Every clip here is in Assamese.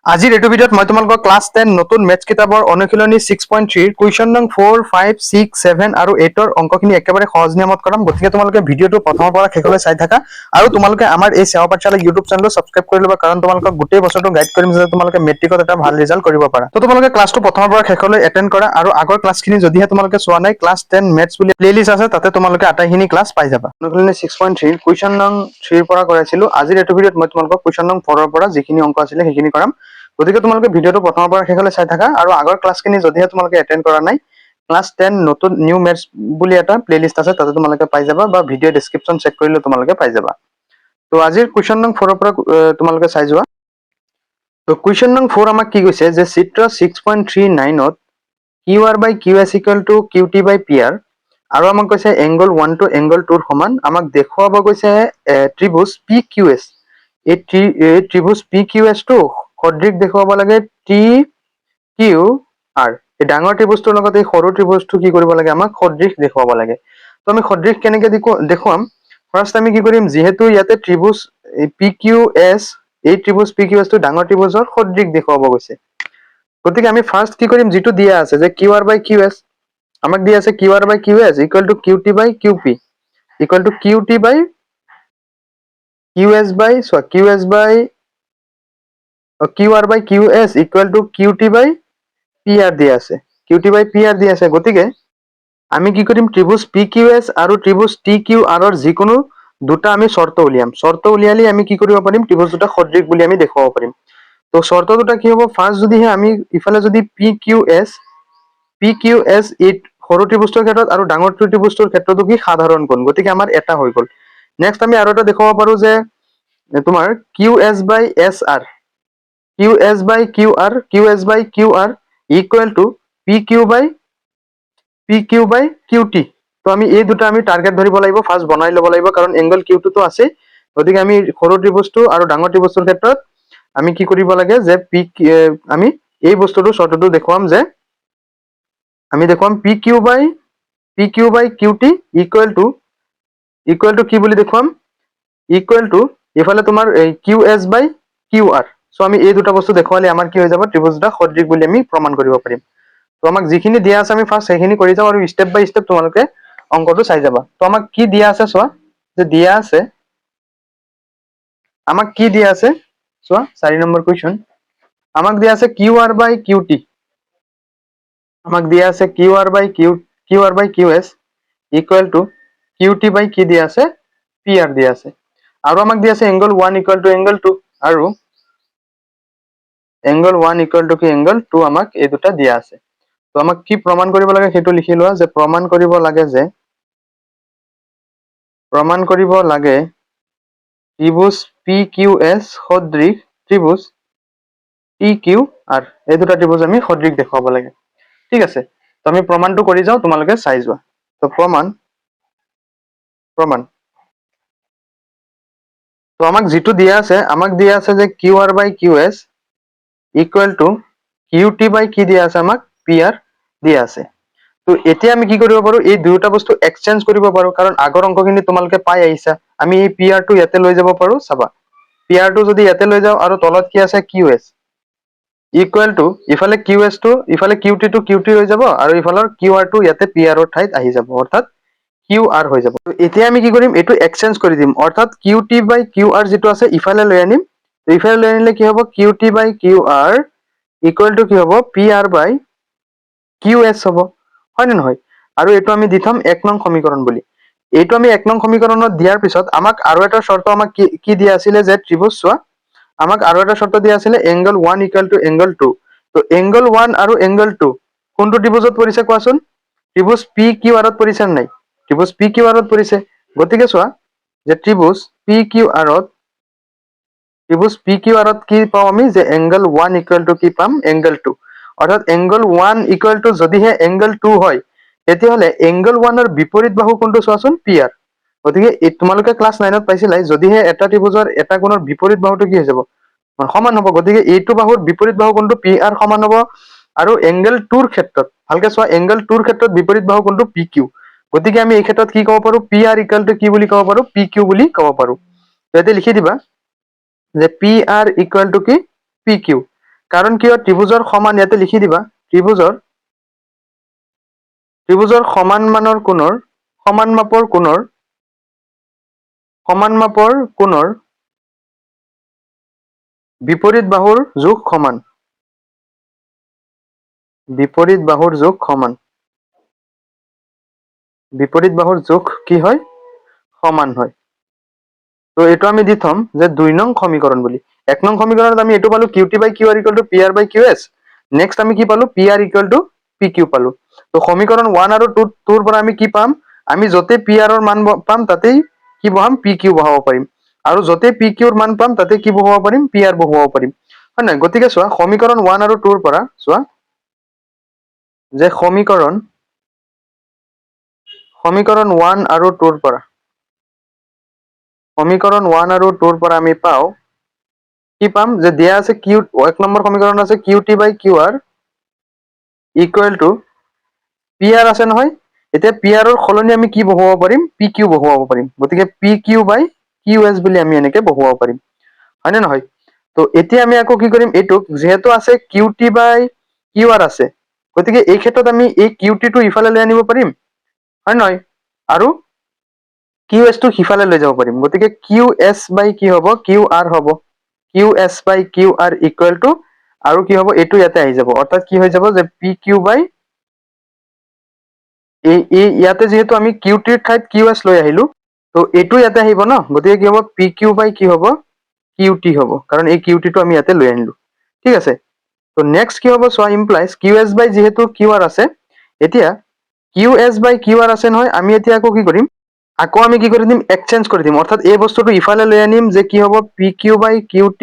আজিৰ এইটো ভিডিঅ'ত মই তোমালোকক ক্লাছ 10 নতুন মেথছ কিতাপৰ অনুশীলনী 6.3 কুৱেশ্যন নং 4, 5, 6, 7 আৰু 8 ৰ অংকখিনি একেবাৰে সহজ নিয়মত কৰাম। গতিকে তোমালোকে ভিডিঅ'টো প্ৰথমৰ পৰা শেষলৈ চাই থাকা আৰু তোমালোকে আমাৰ এই সেৱা পাঠশালা ইউটিউব চেনেলটো ছাবস্ক্ৰাইব কৰি ল'বা, কাৰণ তোমালোকক গোটেই বছৰটো গাইড কৰিম যাতে তোমালোকে মেট্ৰিকত এটা ভাল ৰিজাল্ট কৰিব পাৰা। তো তোমালোকে ক্লাছটো প্ৰথমৰ পৰা শেষলৈ এটেণ্ড কৰা আৰু আগৰ ক্লাছখিনি যদিহে তোমালোকে চোৱা নাই, ক্লাছ 10 মেথছ বুলি প্লেলিষ্ট আছে, তাতে তোমালোকে আটাইখিনি ক্লাছ পাই যাবা। অনুশীলনী 6.3 কুৱেশ্যন নং 3 ৰ পৰা কৰাইছিলো। আজিৰ এইটো ভিডিঅ'ত মই তোমালোকক কুৱেশ্যন নং 4 ৰ পৰা যিখিনি অংক আছিলে সেইখিনি কৰাম। গতিকে তোমালোকে ভিডিঅ'টো প্ৰথমৰ পৰা শেষলৈ চাই থাকা আৰু আগৰ ক্লাছখিনি যদিহে তোমালোকে এটেণ্ড কৰা নাই, ক্লাছ 10 নতুন নিউ মেথছ বুলি এটা প্লেলিষ্ট আছে, তাতে তোমালোকে পাই যাবা, বা ভিডিঅ' ডেছক্ৰিপশ্যন চেক কৰিলে তোমালোকে পাই যাবা। তো আজিৰ কুৱেশ্যন নং 4 ৰ পৰা তোমালোকে চাই যোৱা। তো কুৱেশ্যন নং 4 আমাক কি কৈছে যে চিত্ৰ 6.39ত Q R by Q S equal to Q T by P R, আৰু আমাক কৈছে এংগল 1 টু এংগল 2 ৰ সমান। আমাক দেখুৱাব গৈছে ত্ৰিভুজ পি কিউ এছ। এই ত্ৰিভুজ পি কিউ এছ টো সদৃশ দেখুৱাব লাগে টি কিউ আৰ। এই ডাঙৰ ত্ৰিভুজটোৰ লগত এই সৰু ত্ৰিভুজটো কি কৰিব লাগে, আমাক সদৃশ দেখুৱাব লাগে। তো আমি সদৃশ কেনেকে দেখুৱাম? ফাৰ্ষ্ট আমি কি কৰিম, যিহেতু ইয়াতে ত্ৰিভুজ পি কিউ এছ, এই ত্ৰিভুজ পি কিউ এছ টো ডাঙৰ ত্ৰিভুজৰ সদৃশ দেখুৱাব গৈছে। গতিকে আমি ফাৰ্ষ্ট কি কৰিম, যিটো দিয়া আছে যে Q R by Q S, আমাক দিয়া আছে Q R by Q S equal to Q T by Q P equal to Q T by Q S by Q S by Q R by Q S equal to Q T by P R দিয়া আছে, Q T by P R দিয়া আছে। গতিকে আমি কি কৰিম, ত্ৰিভুজ পি কিউ এছ আৰু ত্ৰিভুজ টি কিউ আৰৰ যিকোনো দুটা আমি চৰ্ত উলিয়াম। চৰ্ত উলিয়ালে আমি কি কৰিব পাৰিম, ত্ৰিভুজ দুটা সদৃশ বুলি আমি দেখুৱাব পাৰিম। তো চৰ্ত দুটা কি হ'ব, ফাৰ্ষ্ট যদিহে আমি ইফালে যদি পি কিউ এছ এই সৰু ত্ৰিভুজটোৰ ক্ষেত্ৰত আৰু ডাঙৰ ত্ৰিভুজটোৰ ক্ষেত্ৰতো কি সাধাৰণ কোণ, গতিকে আমাৰ এটা হৈ গ'ল। নেক্সট আমি আৰু এটা দেখুৱাব পাৰো যে তোমাৰ Q S by S R, Q S by Q R equal to P Q by Q T. তো আমি এই দুটা আমি টাৰ্গেট ধৰিব লাগিব, ফাৰ্ষ্ট বনাই ল'ব লাগিব, কাৰণ এংগল কিউ টো আছে। গতিকে আমি সৰু ত্ৰিভুজটো আৰু ডাঙৰ ত্ৰিভুজটোৰ ক্ষেত্ৰত আমি কি কৰিব লাগে যে আমি এই বস্তুটো চৰ্তটো দেখুৱাম যে আমি দেখুৱাম P Q by Q T equal to কি বুলি দেখুৱাম, ইকুৱেল টু ইফালে তোমাৰ Q S by Q R. So' আমি এই দুটা বস্তু দেখুৱালে আমাৰ কি হৈ যাব, ত্ৰিভুজ দুটা সদৃশ বুলি আমি প্ৰমাণ কৰিব পাৰিম। তো আমাক যিখিনি দিয়া আছে আমি ফাৰ্ষ্ট সেইখিনি কৰি যাওঁ আৰু ষ্টেপ বাই ষ্টেপ তোমালোকে অংকটো চাই যাবা। তো আমাক কি দিয়া আছে চোৱা, যে দিয়া আছে আমাক কি দিয়া আছে চোৱা, 4 নম্বৰ কুৱেশ্যন আমাক দিয়া আছে Q R by Q T, আমাক দিয়া আছে Q R by Q S equal to Q T by কি দিয়া আছে, পি আৰ দিয়া আছে। আৰু আমাক দিয়া আছে এংগল 1 ইকুৱেল টু এংগল 2 আৰু এংগল 1 ইকুৱেল টু কি এংগল 2 আমাক এই দুটা দিয়া আছে। তো আমাক কি প্ৰমাণ কৰিব লাগে সেইটো লিখি লোৱা, যে প্ৰমাণ কৰিব লাগে ত্ৰিভুজ পি কিউ এছ সদৃশ ত্ৰিভুজ টি কিউ আৰ, এই দুটা ত্ৰিভুজ আমি সদৃশ দেখুৱাব লাগে। ঠিক আছে, তো আমি প্ৰমাণটো কৰি যাওঁ, তোমালোকে চাই যোৱা। তো প্ৰমাণ তো আমাক যিটো দিয়া আছে, আমাক দিয়া আছে যে Q R by Q S equal to Q T by কি দিয়া আছে, আমাক পি আৰ দিয়া আছে। তো এতিয়া আমি কি কৰিব পাৰো, এই দুয়োটা বস্তু এক্সচেঞ্জ কৰিব পাৰো, কাৰণ আগৰ অংকখিনি তোমালোকে পাই আহিছা। আমি এই পি আৰ টো ইয়াতে লৈ যাব পাৰো, চাবা পি আৰ টো যদি ইয়াতে লৈ যাওঁ আৰু তলত কি আছে কিউ এছ ইকুৱেল টু ইফালে কিউ এছ টো ইফালে কিউ টি হৈ যাব আৰু ইফালৰ কিউ আৰ টো ইয়াতে পি আৰৰ ঠাইত আহি যাব, অৰ্থাৎ কিউ আৰ হৈ যাব। এতিয়া আমি কি কৰিম, এইটো এক্সচেঞ্জ কৰি দিম, অৰ্থাৎ Q T by Q R যিটো আছে ইফালে লৈ আনিম। ইফালে লৈ আনিলে কি হ'ব, Q T by Q R equal to কি হ'ব, P R by Q S হ'ব, হয় নে নহয়? আৰু এইটো আমি দি থম 1 নং সমীকৰণ বুলি। এইটো আমি 1 নং সমীকৰণত দিয়াৰ পিছত আমাক আৰু এটা চৰ্ত আমাক কি দিয়া আছিলে, যে ত্ৰিভুজ চোৱা, আমাক আৰু এটা চৰ্ত দিয়া আছিলে এংগল 1 ইকুৱেল টু এংগল 2। তো এংগল 1 আৰু এংগল 2 কোনটো ত্ৰিভুজত পৰিছে কোৱাচোন? ত্ৰিভুজ পি কিউ আৰত পৰিছে নাই? ত্ৰিভুজ পি কিউ আৰত পৰিছে। গতিকে চোৱা যে ত্ৰিভুজ পি কিউ আৰত কি পাওঁ আমি, যে এংগল 1 ইকুৱেল টু কি পাম, এংগল 2। অৰ্থাৎ এংগল 1 ইকুৱেল টু যদিহে এংগল 2 হয়, তেতিয়াহ'লে এংগল 1 ৰ বিপৰীত বাহু কোনটো চোৱাচোন, পি আৰ। গতিকে তোমালোকে ক্লাছ 9ত পাইছিলাই, যদিহে এটা ত্ৰিভুজৰ এটা কোণৰ বিপৰীত বাহুটো কি হৈ যাব, সমান হ'ব। গতিকে এইটো বাহুৰ বিপৰীত বাহু কোনটো, পি আৰ সমান হ'ব। আৰু এংগল 2ৰ ক্ষেত্ৰত ভালকে চোৱা, এংগল 2ৰ ক্ষেত্ৰত বিপৰীত বাহু কোনটো, পি কিউ। গতিকে আমি এই ক্ষেত্ৰত কি ক'ব পাৰো, পি আৰ ইকুৱেল টু কি বুলি ক'ব পাৰো, পি কিউ বুলি ক'ব পাৰো। ইয়াতে লিখি দিবা যে পি আৰ ইকুৱেল টু কি, পি কিউ। কাৰণ কিয় ত্ৰিভুজৰ সমান ইয়াতে লিখি দিবা ত্ৰিভুজৰ সমান মাপৰ কোণৰ বিপৰীত বাহুৰ যোগ সমান বিপৰীত বাহুৰ যোগ কি হয় সমান হয় তো এইটো আমি দি থম যে 2 নং সমীকৰণ বুলি 1 নং সমীকৰণত আমি এইটো পালো qt by qr equal to pr by qs next আমি কি পালো pr equal to pq পালো তো সমীকৰণ 1 আৰু 2 তোৰ পৰা আমি কি পাম আমি যতে pr ৰ মান পাম তাতেই কি বহাম pq বহাব পাৰিম আৰু যতে pq ৰ মান পাম তাতে কি বহাব পাৰিম pr বহাব পাৰিম হয় নাই গতিকে চোৱা সমীকৰণ 1 আৰু 2 ৰ পৰা চোৱা যে সমীকৰণ 1 আৰু 2 ৰ পৰা আমি পাও কি পাম যে দিয়া আছে q 1 নম্বৰ সমীকৰণ আছে qt by qr equal to pr আছে নহয় এতিয়া pr ৰ খলনি আমি কি বহুৱাব পাৰিম pq বহুৱাব পাৰিম গতিকে pq by qs বুলি আমি এনেকে বহুৱাব পাৰিম হয় নে নহয় তো এতিয়া আমি আকৌ কি কৰিম এইটোক যেহেতু আছে qt by qr আছে গতিকে এই ক্ষেত্ৰত আমি এই qt টো ইফালে লৈ আনিব পাৰিম হয় নহয় আৰু qs টো সিফালে লৈ যাব পাৰিম গতিকে qs by কি হ'ব qr হ'ব qs by qr equal to আৰু কি হ'ব এইটো ইয়াতে আহি যাব অৰ্থাৎ কি হৈ যাব যে pq by ইয়াতে যেহেতু আমি qt ৰ ঠাইত qs লৈ আহিলো তো এইটো ইয়াতে আহিব ন গতিকে কি হ'ব pq by কি হ'ব qt হ'ব কাৰণ এই qt টো আমি ইয়াতে লৈ আনিলো ঠিক আছে তো নেক্সট কি হ'ব চোৱা ইমপ্লাইজ qs by যেহেতু qr আছে এতিয়া qs by qr আছে নহয় আমি এতিয়া আকৌ কি কৰিম আকৌ আমি কি কৰি দিম এক্সচেঞ্জ কৰি দিম অৰ্থাৎ এই বস্তুটো ইফালে লৈ আনিম যে কি হ'ব pq by qt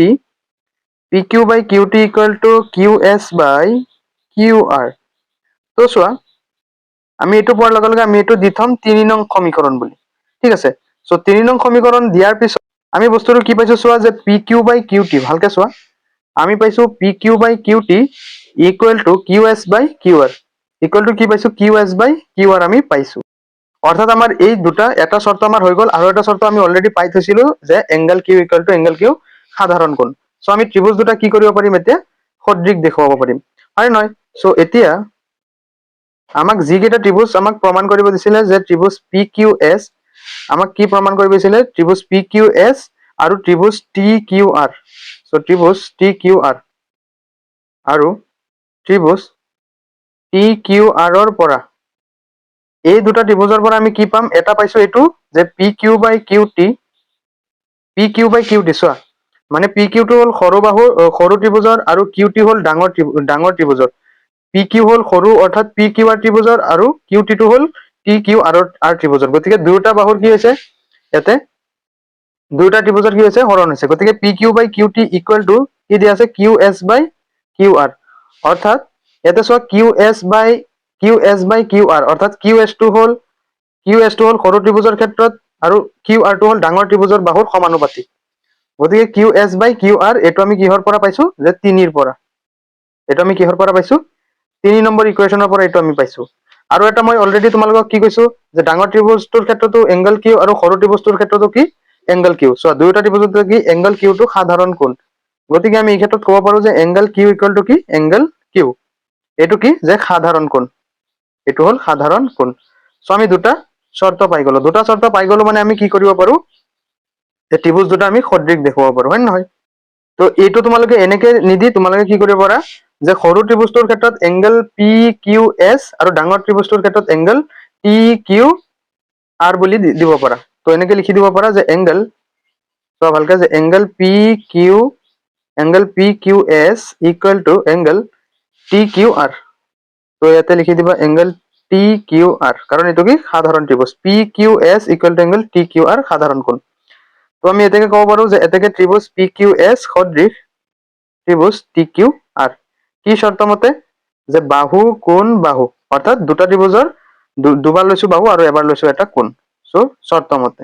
equal to qs by qr তো চোৱা আমি এইটো পোৱাৰ লগে লগে আমি এইটো দি থম 3 নং সমীকৰণ বুলি ঠিক আছে সো 3 নং সমীকৰণ দিয়াৰ পিছত আমি বস্তুটো কি পাইছো চোৱা যে pq by qt ভালকে চোৱা আমি পাইছো pq by qt equal to qs by qr equal to কি পাইছো qs by qr আমি পাইছো অৰ্থাৎ আমাৰ এই দুটা এটা শৰ্ত আমাৰ হৈ গল আৰু এটা শৰ্ত আমি অলৰেডি পাই থৈছিলো যে angle q equal to angle q সাধাৰণ কোণ সো আমি ত্ৰিভুজ দুটা কি কৰিব পাৰিম এতিয়া সদৃশ দেখুৱাব পাৰিম হয় নহয় সো এতিয়া আমাক যি কেইটা ত্ৰিভুজ আমাক প্ৰমাণ কৰিব দিছিলে যে ত্ৰিভুজ PQS আমাক কি প্ৰমাণ কৰিব দিছিলে ত্ৰিভুজ PQS আৰু ত্ৰিভুজ TQR সো ত্ৰিভুজ TQR আৰু ত্ৰিভুজ TQR ৰ পৰা এই দুটা ত্ৰিভুজৰ পৰা আমি কি পাম এটা পাইছো এইটো যে PQ by QT চোৱা মানে PQ টো হল সৰু ত্ৰিভুজৰ আৰু QT হল ডাঙৰ ত্ৰিভুজৰ PQ হল সৰু অৰ্থাৎ PQR ত্ৰিভুজৰ আৰু QT টো হল TQR ত্ৰিভুজৰ গতিকে দুটা বাহুৰ কি হৈছে ইয়াতে দুটা ত্ৰিভুজৰ কি হৈছে হৰণ হৈছে গতিকে PQ by QT equal to কি দিয়া আছে QS by QR অৰ্থাৎ ইয়াতে চোৱা QS by QR অৰ্থাৎ QS টো হল সৰু ত্ৰিভুজৰ ক্ষেত্ৰত আৰু QR টো হল ডাঙৰ ত্ৰিভুজৰ বাহুৰ সমানুপাতিক গতিকে QS by QR এইটো আমি কিহৰ পৰা পাইছো যে 3 ৰ পৰা এইটো আমি কিহৰ পৰা পাইছো 3 নম্বৰ ইকুৱেশনৰ পৰা এইটো আমি পাইছো আৰু এটা মই অলৰেডি তোমালোকক কি কৈছো যে ডাঙৰ ত্ৰিভুজটোৰ ক্ষেত্ৰতো এংগল কিউ আৰু সৰু ত্ৰিভুজটোৰ ক্ষেত্ৰতো কি এংগল কিউ সো দুয়োটা ত্ৰিভুজত কি এংগল কিউ টো সাধাৰণ কোণ গতিকে আমি এই ক্ষেত্ৰত ক'ব পাৰো যে এংগল কিউ ইকুৱেল টু কি এংগল কিউ এইটো কি যে সাধাৰণ কোণ এইটো হল সাধাৰণ কোণ সো আমি দুটা শৰ্ত পাই গলো মানে আমি কি কৰিব পাৰো যে ত্ৰিভুজ দুটা আমি সদৃশ দেখুৱাব পাৰো হয় নহয় তো এইটো তোমালোকে এনেকে নিদি তোমালোকে কি কৰিব পাৰা যে সৰু ত্ৰিভুজটোৰ ক্ষেত্ৰত এংগল PQS আৰু ডাঙৰ ত্ৰিভুজটোৰ ক্ষেত্ৰত এংগল TQR বুলি দিব পাৰা তো এনেকে লিখি দিব পাৰা যে এংগল তো ভালকে যে angle PQS equal to angle TQR তো ইয়াতে লিখি দিবা এংগল TQR কাৰণ এইটো কি সাধাৰণ ত্ৰিভুজ PQS equal to angle TQR সাধাৰণ কোণ তো আমি এটাকে ক'ব পাৰো যে এটাকে ত্ৰিভুজ PQS সদৃশ ত্ৰিভুজ TQR কি শৰ্ত মতে যে বাহু কোণ বাহু অৰ্থাৎ দুটা ত্ৰিভুজৰ দুবাৰ লৈছো বাহু আৰু এবাৰ লৈছো এটা কোণ সো শৰ্ত মতে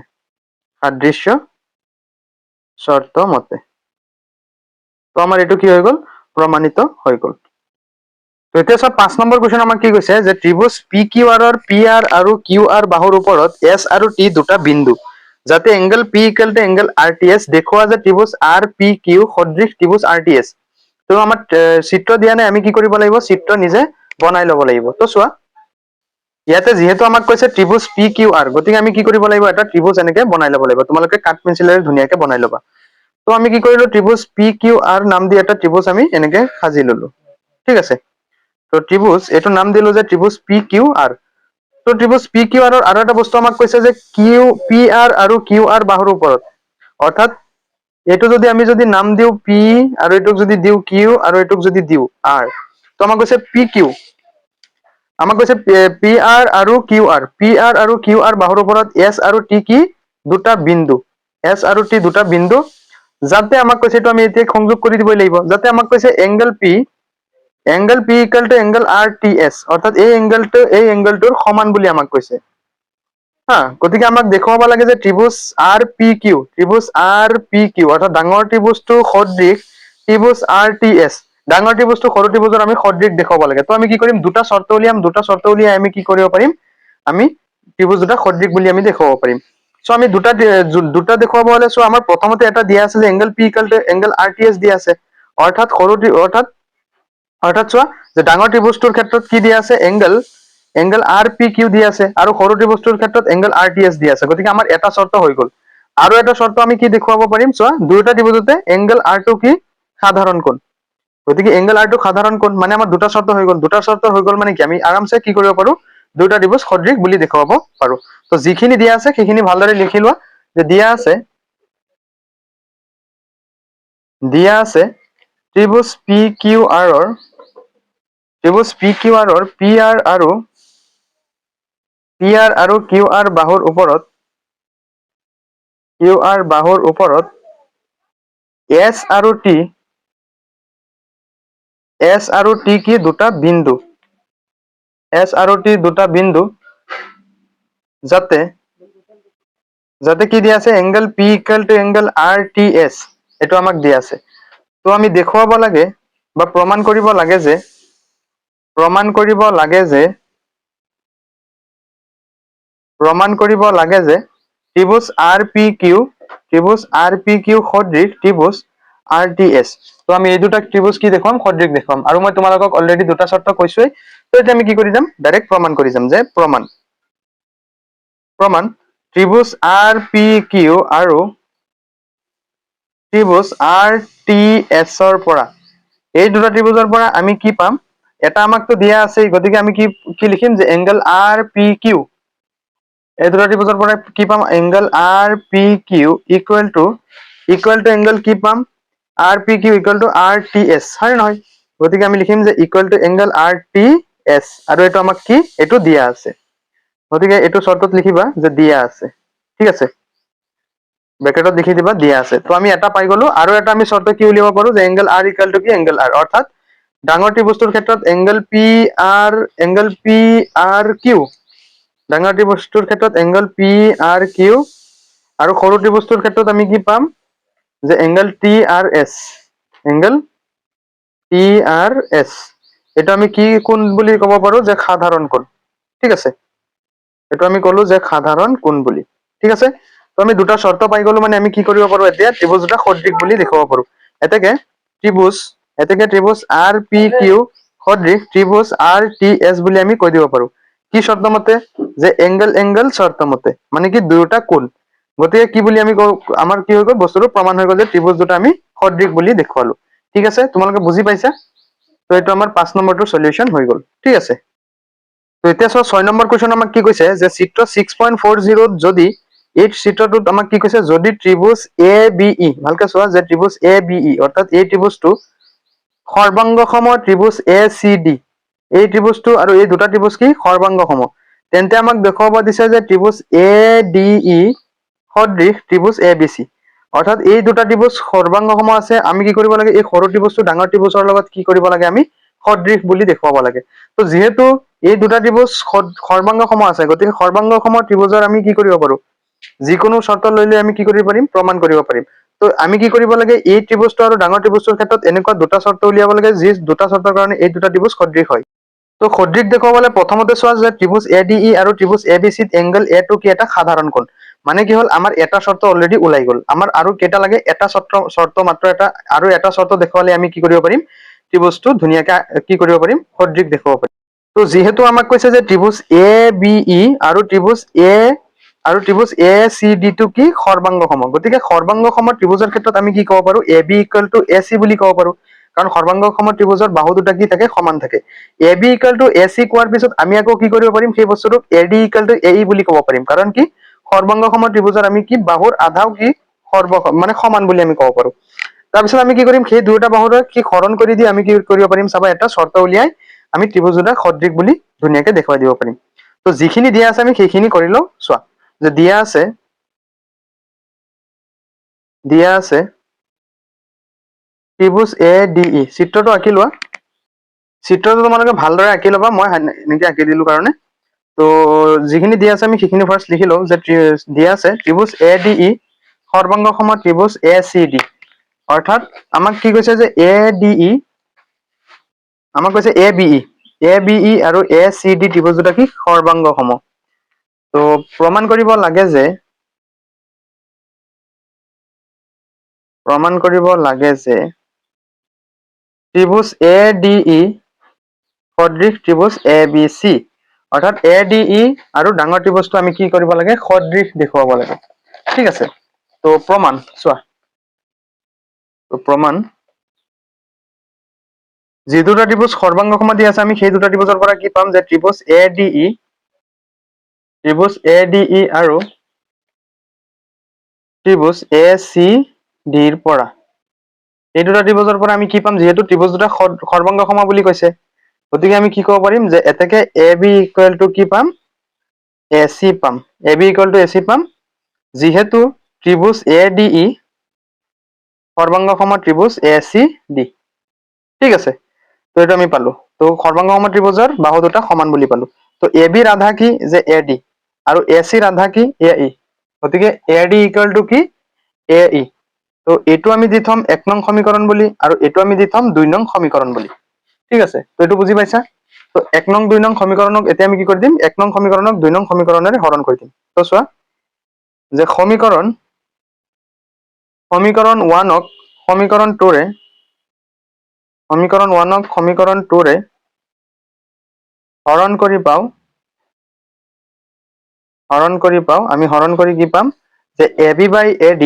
সাদৃশ্য শৰ্ত মতে তো আমাৰ এইটো কি হৈ গল প্ৰমাণিত হৈ গল তো এতিয়া সব 5 নম্বৰ কোৱেশ্চন আমাক কি কৈছে যে ত্ৰিভুজ PQR ৰ PR আৰু QR বাহুৰ ওপৰত S আৰু T দুটা বিন্দু যাতে angle P equal to angle RTS দেখুওৱা যে ত্ৰিভুজ RPQ সদৃশ ত্ৰিভুজ RTS তো তো আমাৰ চিত্ৰ দিয়া নাই, আমি কি কৰিব লাগিব, চিত্ৰ নিজে বনাই ল'ব লাগিব। তো চোৱা ইয়াতে যেহেতু আমাক কৈছে ত্ৰিভুজ পি কিউ আৰ, গতিকে আমি কি কৰিব লাগিব, এটা ত্ৰিভুজ এনেকে বনাই ল'ব লাগিব। তোমালোকে কাঠ পেঞ্চিলেৰে ধুনীয়াকে বনাই ল'বা। তো আমি কি কৰিলো, ত্ৰিভুজ পি কিউ আৰ নাম দি এটা ত্ৰিভুজ আমি এনেকে সাজি ললো। ঠিক আছে, তো ত্ৰিভুজ এইটো নাম দিলো যে ত্ৰিভুজ পি কিউ আৰ। তো ত্ৰিভুজ পি কিউ আৰৰ আৰু এটা বস্তু আমাক কৈছে যে পি আৰ আৰু কিউ আৰ বাহুৰ ওপৰত, অৰ্থাৎ এইটো যদি আমি যদি নাম দিও পি আৰু এইটোক যদি দিও কিউ আৰু এইটোক যদি দিও আৰ, তো আমাক কৈছে পি কিউ, আমাক কৈছে পি আৰ আৰু কিউ আৰ, পি আৰ আৰু কিউ আৰ বাহুৰ ওপৰত এছ আৰু টি কি দুটা বিন্দু, এছ আৰু টি দুটা বিন্দু, যাতে আমাক কৈছে এইটো আমি এতিয়া সংযোগ কৰি দিবই লাগিব, যাতে আমাক কৈছে angle P equal to angle R T S, অৰ্থাৎ এই এংগেলটোৰ সমান বুলি আমাক কৈছে। হা, গতিকে আমাক দেখুৱাব লাগে যে ত্ৰিভুজ আৰ পি কিউ, অৰ্থাৎ ডাঙৰ ত্ৰিভুজটো সদৃশ ত্ৰিভুজ আৰ টি এছ, ডাঙৰ ত্ৰিভুজটো সৰু ত্ৰিভুজৰ আমি সদৃশ দেখুৱাব লাগে। তো আমি কি কৰিম, দুটা চৰ্ত উলিয়াম, দুটা চৰ্ত উলিয়াই আমি কি কৰিব পাৰিম, আমি ত্ৰিভুজ দুটা সদৃশ বুলি আমি দেখুৱাব পাৰিম। সো আমি দুটা দেখুৱাব হলে চো আমাৰ প্ৰথমতে এটা দিয়া আছে যে angle P equal to angle R T S দিয়া আছে, অৰ্থাৎ অৰ্থাৎ চোৱা যে ডাঙৰ ত্ৰিভুজটোৰ ক্ষেত্ৰত কি দিয়া আছে, এংগেল আৰ পি কিউ দিয়া আছে, আৰু সৰু ত্ৰিভুজটোৰ ক্ষেত্ৰত এংগেল আৰ টি এছ দিয়া আছে। গতিকে আমাৰ এটা চৰ্ত হৈ গল। আৰু এটা চৰ্ত আমি কি দেখুৱাব পাৰিম, চোৱা দুয়োটা ত্ৰিভুজতে এংগেল আৰ টো কি সাধাৰণ কোণ, গতিকে এংগেল আৰ টো সাধাৰণ কোণ মানে আমাৰ দুটা চৰ্ত হৈ গল। দুটা চৰ্ত হৈ গল মানে কি আমি আৰামছে কি কৰিব পাৰো, দুটা ত্ৰিভুজ সদৃশ বুলি দেখুৱাব পাৰো। তো যিখিনি দিয়া আছে সেইখিনি ভালদৰে লিখি লোৱা, যে দিয়া আছে ত্ৰিভুজ পি কিউ আৰৰ পি আৰ আৰু কিউ আৰ বাহুৰ ওপৰত এছ আৰু টি কি দুটা বিন্দু, যাতে কি দিয়া আছে, angle P equal to angle R T S, এইটো আমাক দিয়া আছে। তো আমি দেখুৱাব লাগে বা প্ৰমাণ কৰিব লাগে যে ত্ৰিভুজ আৰ পি কিউ সদৃশ ত্ৰিভুজ আৰ টি এছ। তো আমি এই দুটা ত্ৰিভুজ কি দেখুৱাম, সদৃশ দেখুৱাম। আৰু মই তোমালোকক অলৰেডি দুটা চৰ্ত কৈছোৱেই, তো এতিয়া আমি কি কৰি যাম, ডাইৰেক্ট প্ৰমাণ কৰি যাম যে প্ৰমাণ ত্ৰিভুজ আৰ পি কিউ আৰু ত্ৰিভুজ আৰ টি এছৰ পৰা, এই দুটা ত্ৰিভুজৰ পৰা আমি কি পাম, এটা আমাকতো দিয়া আছে, গতিকে আমি কি লিখিম যে এংগেল আৰ পি কিউ, এই দুটা ত্ৰিভুজৰ পৰা কি পাম, angle R P Q equal to angle কি পাম, R P Q equal to R T S, হয় নহয়? গতিকে আমি লিখিম যে equal to angle R T S, আৰু এইটো আমাক কি, এইটো দিয়া আছে, গতিকে এইটো চৰ্তত লিখিবা যে দিয়া আছে। ঠিক আছে, ব্ৰেকেটত লিখি দিবা দিয়া আছে। তো আমি এটা পাই গলো, আৰু এটা আমি চৰ্ত কি উলিয়াব পাৰো, যে এংগেল আৰ ইকুৱেল টু কি এংগেল আৰ, অৰ্থাৎ ডাঙৰ ত্ৰিভুজটোৰ ক্ষেত্ৰত এংগেল পি আৰ কিউ, ডাঙৰ ত্ৰিভুজটোৰ ক্ষেত্ৰত এংগেল পি আৰ কিউ, আৰু সৰু ত্ৰিভুজটোৰ ক্ষেত্ৰত আমি কি পাম, যে এংগেল টি আৰ এছ, এইটো আমি কি কোণ বুলি ক'ব পাৰো, যে সাধাৰণ কোণ। ঠিক আছে, এইটো আমি কলো যে সাধাৰণ কোণ বুলি। ঠিক আছে, তো আমি দুটা চৰ্ত পাই গলো, মানে আমি কি কৰিব পাৰো, এতিয়া ত্ৰিভুজ দুটা সদৃশ বুলি দেখুৱাব পাৰো। এতেকে ত্ৰিভুজ আৰ পি কিউ সদৃশ ত্ৰিভুজ আৰ টি এছ বুলি আমি কৈ দিব পাৰো। কি চৰ্ত মতে, যে এংগেল চৰ্ত মতে, মানে কি দুয়োটা কোণ। গতিকে কি বুলি আমি আমাৰ কি হৈ গল, বস্তুটো প্ৰমাণ হৈ গল যে ত্ৰিভুজ দুটা আমি সদৃশ বুলি দেখুৱালো। ঠিক আছে, তোমালোকে বুজি পাইছা? তো এইটো আমাৰ 5 নম্বৰটোৰ সলিউশন হৈ গল। ঠিক আছে, তো এতিয়া চোৱা 6 নম্বৰ কুৱেশ্যন আমাক কি কৈছে, যে চিত্ৰ 6.40 যদি এই চিত্ৰটোত আমাক কি কৈছে, যদি ত্ৰিভুজ এ বি ই, ভালকে চোৱা, যে ত্ৰিভুজ এ বি ই, অৰ্থাৎ এই ত্ৰিভুজটো সৰ্বাংগসম ত্ৰিভুজ এ চি ডি, এই ত্ৰিভুজটো আৰু এই দুটা ত্ৰিভুজ কি সৰ্বাংগসম, তেন্তে আমাক দেখুৱাব দিছে যে ত্ৰিভুজ এ ডি ই সদৃশ ত্ৰিভুজ এ বি চি, অৰ্থাৎ এই দুটা ত্ৰিভুজ সৰ্বাংগসম আছে। আমি কি কৰিব লাগে, এই সৰু ত্ৰিভুজটো ডাঙৰ ত্ৰিভুজৰ লগত কি কৰিব লাগে, আমি সদৃশ বুলি দেখুৱাব লাগে। তো যিহেতু এই দুটা ত্ৰিভুজ সৰ্বাংগসম আছে, গতিকে সৰ্বাংগসম ত্ৰিভুজৰ আমি কি কৰিব পাৰো, যিকোনো চৰ্ত লৈ আমি কি কৰিব পাৰিম, প্ৰমাণ কৰিব পাৰিম। তো আমি কি কৰিব লাগে, এই ত্ৰিভুজটো আৰু ডাঙৰ ত্ৰিভুজটোৰ ক্ষেত্ৰত এনেকুৱা দুটা চৰ্ত উলিয়াব লাগে, যি দুটা চৰ্তৰ কাৰণে এই দুটা ত্ৰিভুজ সদৃশ হয়। তো সদৃশ দেখুৱাবলৈ প্ৰথমতে চোৱা যে ত্ৰিভুজ ADE আৰু ত্ৰিভুজ ABCত এংগল A2 কি এটা সাধাৰণ কোণ মানে কি হ'ল আমাৰ এটা শৰ্ত অলৰেডি ওলাই গ'ল আমাৰ আৰু কেইটা লাগে এটা শৰ্ত মাত্ৰ এটা আৰু এটা শৰ্ত দেখুৱালে আমি কি কৰিব পাৰিম ত্ৰিভুজটো ধুনীয়াকৈ কি কৰিব পাৰিম সদৃশ দেখুৱাব পাৰিম তো যেহেতু আমাক কৈছে যে ত্ৰিভুজ ABE আৰু ত্ৰিভুজ ACD টো কি সৰ্বাংগ সম গতিকে সৰ্বাংগ সম ত্ৰিভুজৰ ক্ষেত্ৰত আমি কি ক'ব পাৰো AB = AC বুলি ক'ব পাৰো কাৰণ সৰ্বাংগ সম ত্ৰিভুজৰ বাহু দুটা কি থাকে সমান থাকে AB = AC কোৱাৰ পিছত আমি আকৌ কি কৰিব পাৰিম সেই বস্তুটোক AD = AE বুলি ক'ব পাৰিম কাৰণ কি সৰ্বাংগ সম ত্ৰিভুজৰ আমি কি বাহুৰ আধাও কি মানে সমান বুলি আমি ক'ব পাৰো তাৰপিছত আমি কি কৰিম সেই দুটা বাহুৰ কি হৰণ কৰি দি আমি কি কৰিব পাৰিম চাবা এটা শৰ্ত উলিয়াই আমি ত্ৰিভুজ দুটা সদৃশ বুলি ধুনীয়াকৈ দেখুৱাই দিব পাৰিম তো যিখিনি দিয়া আছে আমি সেইখিনি কৰি লওঁ চোৱা যে দিয়া আছে ত্ৰিভুজ ADE চিত্ৰটো আঁকি লোৱা চিত্ৰটো তোমালোকে ভালদৰে আঁকি ল'বা মই এনেকৈ আঁকি দিলো কাৰণে তো যিখিনি দিয়া আছে আমি সেইখিনি ফাৰ্ষ্ট লিখি লওঁ যে দিয়া আছে ত্ৰিভুজ ADE সৰ্বাংগ সম ত্ৰিভুজ ACD অৰ্থাৎ আমাক কি কৈছে যে ADE আমাক কৈছে ABE আৰু ACD ত্ৰিভুজ দুটা কি সৰ্বাংগ সম তো প্ৰমাণ কৰিব লাগে যে ত্ৰিভুজ ADE সদৃশ ত্ৰিভুজ ABC অৰ্থাৎ ADE আৰু ডাঙৰ ত্ৰিভুজটো আমি কি কৰিব লাগে সদৃশ দেখুৱাব লাগে ঠিক আছে তো প্ৰমাণ চোৱা তো প্ৰমাণ যি দুটা ত্ৰিভুজ সৰ্বাংগ সম দিয়া আছে আমি সেই দুটা ত্ৰিভুজৰ পৰা কি পাম যে ত্ৰিভুজ ADE আৰু ত্ৰিভুজ ACD ৰ পৰা এই দুটা ত্ৰিভুজৰ পৰা আমি কি পাম যিহেতু ত্ৰিভুজ দুটা সৰ্বাংগ সম বুলি কৈছে গতিকে আমি কি ক'ব পাৰিম যে এতেকে AB = কি পাম AC পাম AB = AC পাম যিহেতু ত্ৰিভুজ ADE সৰ্বাংগ সম ত্ৰিভুজ ACD ঠিক আছে তো এটা আমি পালো তো সৰ্বাংগ সম ত্ৰিভুজৰ বাহু দুটা সমান বুলি পালো তো AB ৰ আধা কি যে AD আৰু AC ৰ আধা কি AE গতিকে AD = কি AE তো এইটো আমি দি থম 1 নং সমীকৰণ বুলি আৰু এইটো আমি দি থম 2 নং সমীকৰণ বুলি ঠিক আছে তো এইটো বুজি পাইছা তো 1 নং 2 নং সমীকৰণক এতিয়া আমি কি কৰি দিম 1 নং সমীকৰণক 2 নং সমীকৰণেৰে হৰণ কৰি দিম তো চোৱা যে সমীকৰণ 1ক সমীকৰণ 2ৰে হৰণ কৰি পাওঁ আমি হৰণ কৰি কি পাম যে AB/AD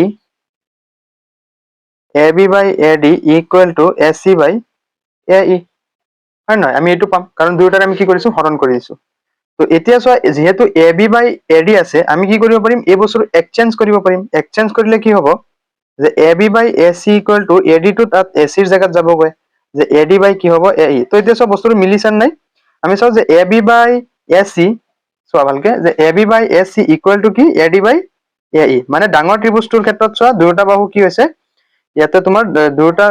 = AC/AE হয় নহয় আমি এইটো পাম কাৰণ দুয়োটাৰে আমি কি কৰিছো হৰণ কৰি দিছো তো এতিয়া চোৱা যেহেতু AB/AD আছে আমি কি কৰিব পাৰিম এই বস্তুটো এক্সচেঞ্জ কৰিব পাৰিম এক্সচেঞ্জ কৰিলে কি হ'ব যে AB/AC = AD টো তাত AC ৰ জাগাত যাবগৈ যে AD কি হ'ব AE তো এতিয়া চোৱা বস্তুটো মিলিছে নাই আমি চাও যে AB/AC চোৱা ভালকে যে AB/AC = কি AD/AE মানে ডাঙৰ ত্ৰিভুজটোৰ ক্ষেত্ৰত চোৱা দুয়োটা বাহু কি হৈছে ইয়াতে তোমাৰ দুয়োটা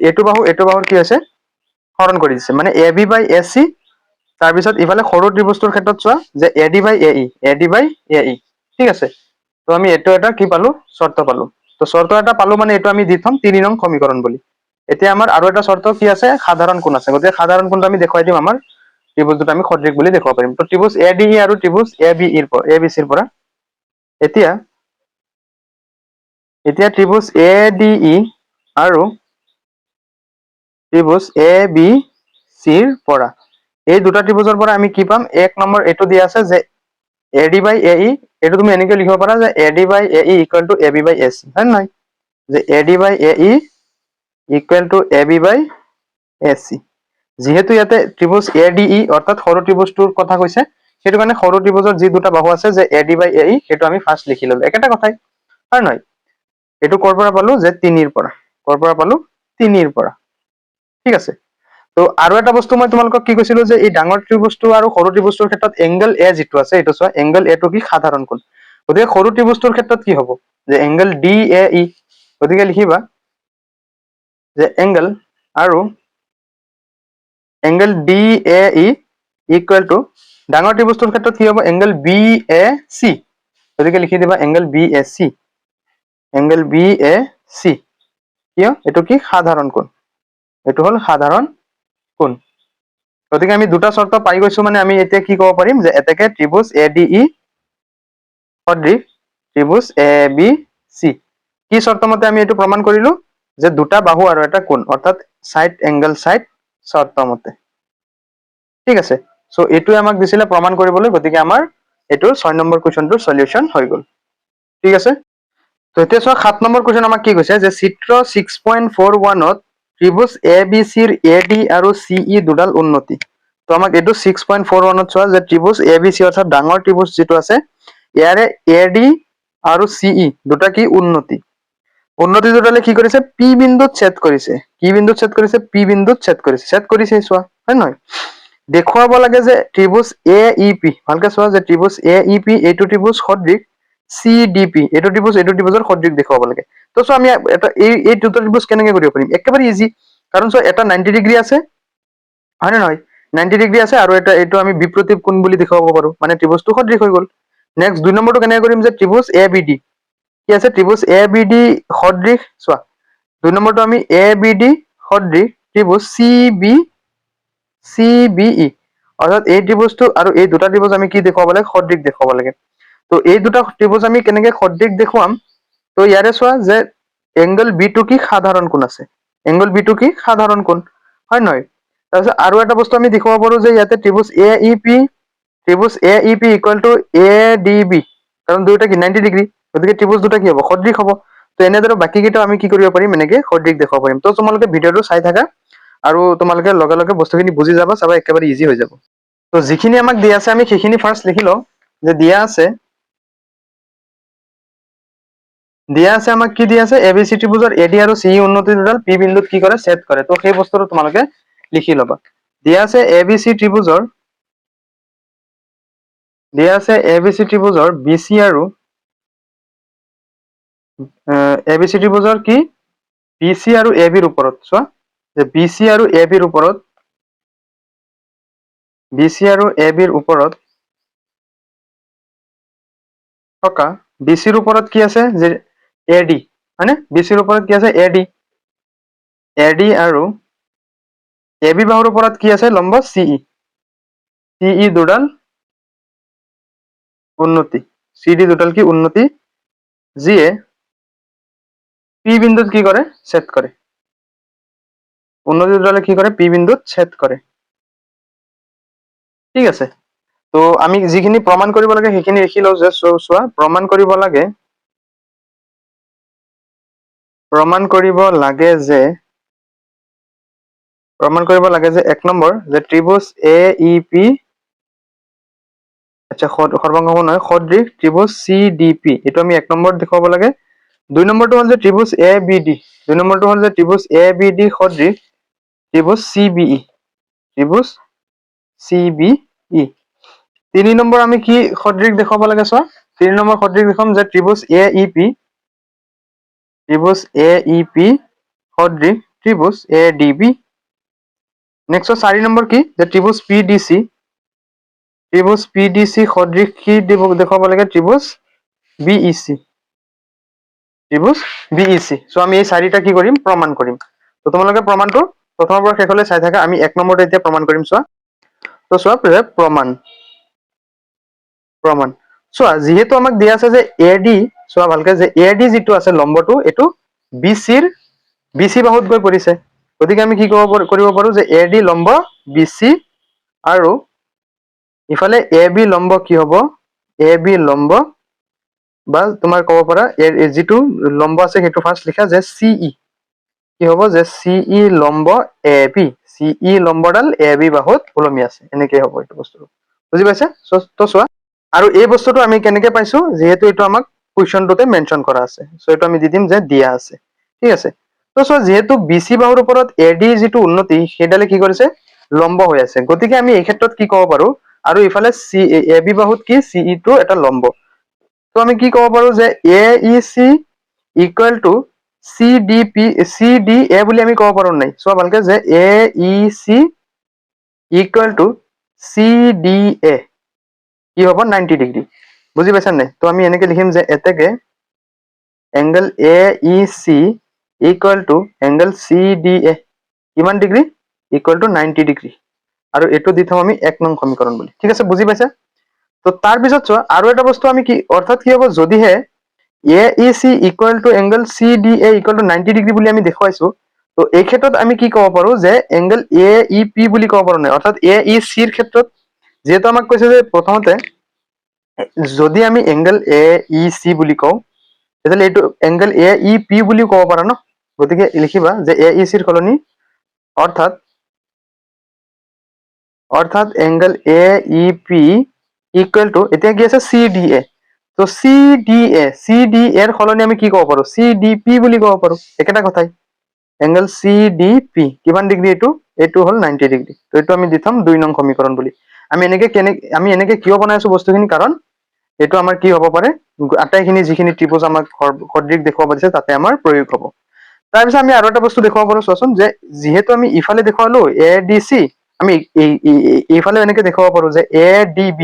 এইটো বাহুৰ কি হৈছে হৰণ কৰি দিছে মানে AB/AC তাৰপিছত ইফালে সৰু ত্ৰিভুজটোৰ ক্ষেত্ৰত চোৱা যে AD/AE ঠিক আছে তো আমি এইটো এটা কি পালো শৰ্ত পালো তো শৰ্ত এটা পালো মানে এইটো আমি দি থম 3 নং সমীকৰণ বুলি এতিয়া আমাৰ আৰু এটা শৰ্ত কি আছে সাধাৰণ কোণ আছে গতিকে সাধাৰণ কোণটো আমি দেখুৱাই দিম আমাৰ ত্ৰিভুজ দুটা আমি সদৃশ বুলি দেখুৱাব পাৰিম তো ত্ৰিভুজ ADE আৰু ত্ৰিভুজ ABC ৰ পৰা এতিয়া ত্ৰিভুজ ADE আৰু ত্ৰিভুজ ABC ৰ পৰা এই দুটা ত্ৰিভুজৰ পৰা আমি কি পাম 1 নম্বৰ এইটো দিয়া আছে যে AD/AE এইটো তুমি এনেকৈ লিখিব পাৰা যে AD/AE = AB/AC হয় নহয় যে AD/AE = AB/AC যেহেতু ইয়াতে ত্ৰিভুজ ADE অৰ্থাৎ সৰু ত্ৰিভুজটোৰ কথা কৈছে সেইটো কাৰণে সৰু ত্ৰিভুজৰ যি দুটা বাহু আছে যে AD/AE সেইটো আমি ফাৰ্ষ্ট লিখি ললো একেটা কথাই হয় নহয় এইটো কৰ পৰা পালো যে 3 ৰ পৰা কৰ পৰা পালো 3 ৰ পৰা ঠিক আছে তো আৰু এটা বস্তু মই তোমালোকক কি কৈছিলো যে এই ডাঙৰ ত্ৰিভুজটো আৰু সৰু ত্ৰিভুজটোৰ ক্ষেত্ৰত এংগল A যিটো আছে এইটো চোৱা এংগল A টো কি সাধাৰণ কোণ গতিকে সৰু ত্ৰিভুজটোৰ ক্ষেত্ৰত কি হ'ব যে এংগল DAE গতিকে লিখিবা যে এংগল DAE = ডাঙৰ ত্ৰিভুজটোৰ ক্ষেত্ৰত কি হ'ব এংগল BAC গতিকে লিখি দিবা এংগল BAC কিয় এইটো কি সাধাৰণ কোণ এইটো হ'ল সাধাৰণ কোণ গতিকে আমি দুটা শৰ্ত পাই গৈছো মানে আমি এতিয়া কি ক'ব পাৰিম যে এতেকে ত্ৰিভুজ ADE সদৃশ ত্ৰিভুজ ABC কি শৰ্ত মতে আমি এটো প্ৰমাণ কৰিলো যে দুটা বাহু আৰু এটা কোণ অৰ্থাৎ সাইড এঙ্গেল সাইড শৰ্ত মতে ঠিক আছে সো এটোই আমাক দিছিলে প্ৰমাণ কৰিবলৈ গতিকে আমাৰ এটো 6 নম্বৰ কোৱেশ্চনটোৰ সলিউশন হৈ গল ঠিক আছে তো এতিয়া চোৱা 7 নম্বৰ কোৱেশ্চন আমাক কি কৈছে যে চিত্ৰ 6.41 ত ত্ৰিভুজ ABC ৰ AD আৰু CE দুডাল উন্নতি তো আমাক এটো 6.41 ত চোৱা যে ত্ৰিভুজ ABC অৰ্থাৎ ডাঙৰ ত্ৰিভুজ যেটো আছে ইয়াৰে AD আৰু CE দুটা কি উন্নতি উন্নতি দুটালে কি কৰিছে P বিন্দুত ছেদ কৰিছে কি বিন্দুত ছেদ কৰিছে P বিন্দুত ছেদ কৰিছে চোৱা হয় নহয় দেখুৱাব লাগে যে ত্ৰিভুজ AEP ভালকে চোৱা যে ত্ৰিভুজ AEP এইটো ত্ৰিভুজ সদৃশ CDP এইটো ত্ৰিভুজৰ সদৃশ দেখুৱাব লাগে তো চোৱা আমি এটা এই দুটা ত্ৰিভুজ কেনেকৈ কৰিব পাৰিম একেবাৰে ইজি কাৰণ চোৱা এটা 90 ডিগ্ৰী আছে হয় নে নহয় 90 ডিগ্ৰী আছে আৰু এটা এইটো আমি বিপৰীত কোণ বুলি দেখুৱাব পাৰো মানে ত্ৰিভুজটো সদৃশ হৈ গল নেক্সট দুই নম্বৰটো কেনেকৈ কৰিম যে ত্ৰিভুজ ABD কি আছে ত্ৰিভুজ ABD সদৃশ চোৱা দুই নম্বৰটো আমি ABD সদৃশ ত্ৰিভুজ CBE অৰ্থাৎ এই ত্ৰিভুজটো আৰু এই দুটা ত্ৰিভুজ আমি কি দেখুৱাব লাগে সদৃশ দেখুৱাব লাগে তো এই দুটা ত্ৰিভুজ আমি কেনেকৈ সদৃশ দেখুৱাম তো ইয়াৰে চোৱা যে এংগল B2 কি সাধাৰণ কোণ আছে এংগল B2 কি সাধাৰণ কোণ হয় নহয় তাৰপিছত আৰু এটা বস্তু আমি দেখুৱাব পাৰো যে ইয়াতে ত্ৰিভুজ AEP ইকুৱেল টু ADB কাৰণ দুইটা কি 90 ডিগ্ৰী গতিকে ত্ৰিভুজ দুটা কি হ'ব সদৃশ হ'ব তো এনেদৰে বাকি কেইটা আমি কি কৰিব পাৰিম এনেকৈ সদৃশ দেখুৱাব পাৰিম তো তোমালোকে ভিডিঅটো চাই থাকা আৰু তোমালোকে লগে লগে বস্তুখিনি বুজি যাবা চাবা একেবাৰে ইজি হৈ যাব তো যিখিনি আমাক দিয়া আছে আমি সেইখিনি ফাৰ্স্ট লিখি লওঁ যে দিয়া আছে আমাক কি দিয়া আছে ABC ত্ৰিভুজৰ AD আৰু CE উন্নতি দুডাল P বিন্দুত কি কৰে ছেদ কৰে তো সেই বস্তুটো তোমালোকে লিখি ল'বা দিয়া আছে ABC ত্ৰিভুজৰ BC আৰু ABC ত্ৰিভুজৰ কি BC আৰু AB ৰ ওপৰত চোৱা যে BC আৰু AB ৰ ওপৰত থকা BC ৰ ওপৰত কি আছে যে AD হয়নে BC ৰ ওপৰত কি আছে AD আৰু AB বাহুৰ ওপৰত কি আছে লম্ব CE দুডাল উন্নতি CD দুডাল কি উন্নতি যিয়ে P বিন্দুত কি কৰে ছেদ কৰে উন্নতি দুডালে কি কৰে P বিন্দুত ছেদ কৰে ঠিক আছে তো আমি যিখিনি প্ৰমাণ কৰিব লাগে সেইখিনি লিখি লওঁ যে চোৱা প্ৰমাণ কৰিব লাগে যে এক নম্বৰ যে ত্ৰিভুজ AEP আচ্ছা সৰ্বাংগ নহয় সদৃশ ত্ৰিভুজ CDP এইটো আমি এক নম্বৰ দেখুৱাব লাগে দুই নম্বৰটো হ'ল যে ত্ৰিভুজ ABD সদৃশ ত্ৰিভুজ CBE তিনি নম্বৰ আমি কি সদৃশ দেখুৱাব লাগে চোৱা তিনি নম্বৰ সদৃশ দেখুৱাম যে ত্ৰিভুজ AEP সদৃশ ত্ৰিভুজ ADB নেক্সট 4 নম্বৰ কি যে ত্ৰিভুজ PDC সদৃশ কি দেখুৱাব লাগে ত্ৰিভুজ BEC সো আমি এই চাৰিটা কি কৰিম প্ৰমাণ কৰিম তো তোমালোকে প্ৰমাণটো প্ৰথমৰ পৰা শেষলৈ চাই থাকা আমি এক নম্বৰতে এতিয়া প্ৰমাণ কৰিম চোৱা তো চোৱা প্ৰমাণ চোৱা যিহেতু আমাক দিয়া আছে যে AD চোৱা ভালকে যে AD যিটো আছে লম্বটো এটো BC বাহুত গৈ পৰিছে গতিকে আমি কি কৰিব পাৰো যে AD লম্ব BC আৰু ইফালে AB লম্ব কি হ'ব AB লম্ব বা তোমাৰ ক'ব পাৰা যিটো লম্ব আছে সেইটো ফাৰ্স্ট লিখা যে CE কি হ'ব যে CE লম্ব AB লম্বডাল AB বাহুত ওলমি আছে এনেকৈ হ'ব এইটো বস্তুটো বুজি পাইছা তো চোৱা আৰু এই বস্তুটো আমি কেনেকৈ পাইছো যেহেতু এইটো আমাক কুৱেশ্যনটোতে মেনশ্যন কৰা আছে সো এইটো আমি দি দিম যে দিয়া আছে ঠিক আছে তো চোৱা যেহেতু BC বাহুৰ ওপৰত AD যিটো উন্নতি সেইডালে কি কৰিছে লম্ব হৈ আছে গতিকে আমি এই ক্ষেত্ৰত কি ক'ব পাৰো আৰু ইফালে AB বাহুত কি CE টো এটা লম্ব তো আমি কি ক'ব পাৰো যে AEC ইকুৱেল টু CDA বুলি আমি ক'ব পাৰো নাই চোৱা ভালকে যে AEC ইকুৱেল টু CDA কি হ'ব 90 ডিগ্ৰী বুজি পাইছা নাই তো আমি এনেকৈ লিখিম যে এতেকে angle AEC equal to angle CDA কিমান ডিগ্ৰী ইকুৱেল টু 90 ডিগ্ৰী আৰু এইটো দি থম আমি 1 নং সমীকৰণ বুলি ঠিক আছে বুজি পাইছা তো তাৰ পিছত চোৱা আৰু এটা বস্তু আমি কি অৰ্থাৎ কি হ'ব যদিহে AEC equal to angle CDA equal to 90 degree বুলি আমি দেখুৱাইছো তো এই ক্ষেত্ৰত আমি কি ক'ব পাৰো যে এংগল AEP বুলি ক'ব পাৰো নাই অৰ্থাৎ AEC ৰ ক্ষেত্ৰত যেহেতু আমাক কৈছে যে প্ৰথমতে যদি আমি এংগল AEC বুলি কওঁ তেতিয়াহ'লে এইটো এংগল AEP বুলিও ক'ব পাৰা ন গতিকে লিখিবা যে AEC ৰ সলনি অৰ্থাৎ এংগল AEP ইকুৱেল টু এতিয়া কি আছে CDA তো CDA ৰ সলনি আমি কি ক'ব পাৰো CDP বুলি ক'ব পাৰো একেটা কথাই এংগল CDP কিমান ডিগ্ৰী এইটো হ'ল 90 ডিগ্ৰী তো এইটো আমি দি থম 2 নং সমীকৰণ বুলি আমি এনেকে কিয় বনাই আছো বস্তুখিনি কাৰণ এইটো আমাৰ কি হ'ব পাৰে আটাইখিনি যিখিনি ত্ৰিভুজ আমাক সদৃশ দেখুৱাব দিছে তাতে আমাৰ প্ৰয়োগ হ'ব তাৰপিছত আমি আৰু এটা বস্তু দেখুৱাব পাৰো চোৱাচোন যে যিহেতু আমি ইফালে দেখুৱালো ADC আমি এইফালে এনেকে দেখুৱাব পাৰো যে ADB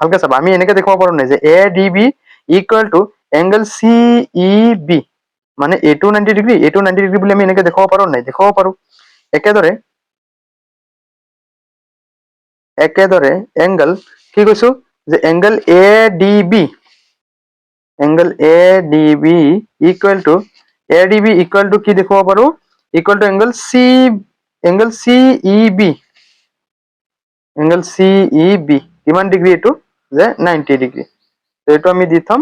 ভালকে চাবা আমি এনেকে দেখুৱাব পাৰো নাই যে ADB equal to angle CEB মানে এইটো 90 ডিগ্ৰী এইটো 90 ডিগ্ৰী বুলি আমি এনেকে দেখুৱাব পাৰো নাই দেখুৱাব পাৰো একেদৰে এংগল কি কৈছো যে এংগল ADB ইকুৱেল টু কি দেখুৱাব পাৰো ইকুৱেল টু এংগল CEB কিমান ডিগ্ৰী এইটো যে 90 ডিগ্ৰী তো এইটো আমি দি থম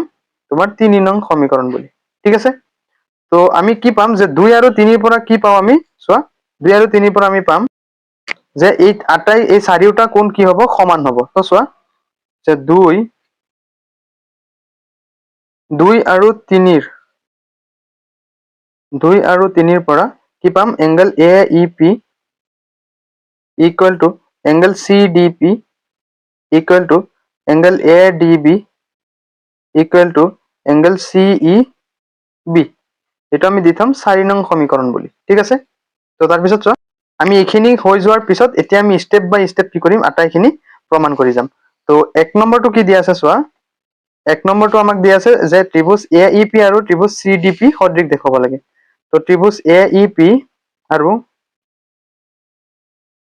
তোমাৰ 3 নং সমীকৰণ বুলি ঠিক আছে তো আমি কি পাম যে 2 আৰু 3 ৰ পৰা কি পাম আমি চোৱা 2 আৰু 3 ৰ পৰা আমি পাম যে এই চাৰিওটা কোণ কি হ'ব সমান হ'ব তো চোৱা যে 2 আৰু 3 ৰ পৰা কি পাম angle AEP equal to angle CDP equal to angle ADB equal to angle CEB এইটো আমি দি থম 4 নং সমীকৰণ বুলি ঠিক আছে তো তাৰপিছত চোৱা আমি এইখিনি হৈ যোৱাৰ পিছত এতিয়া আমি ষ্টেপ বাই ষ্টেপ কি কৰিম আটাইখিনি প্ৰমাণ কৰি যাম তো 1 নম্বৰটো কি দিয়া আছে চোৱা 1 নম্বৰটো আমাক দিয়া আছে যে ত্ৰিভুজ AEP আৰু ত্ৰিভুজ CDP সদৃশ দেখুৱাব লাগে তো ত্ৰিভুজ AEP আৰু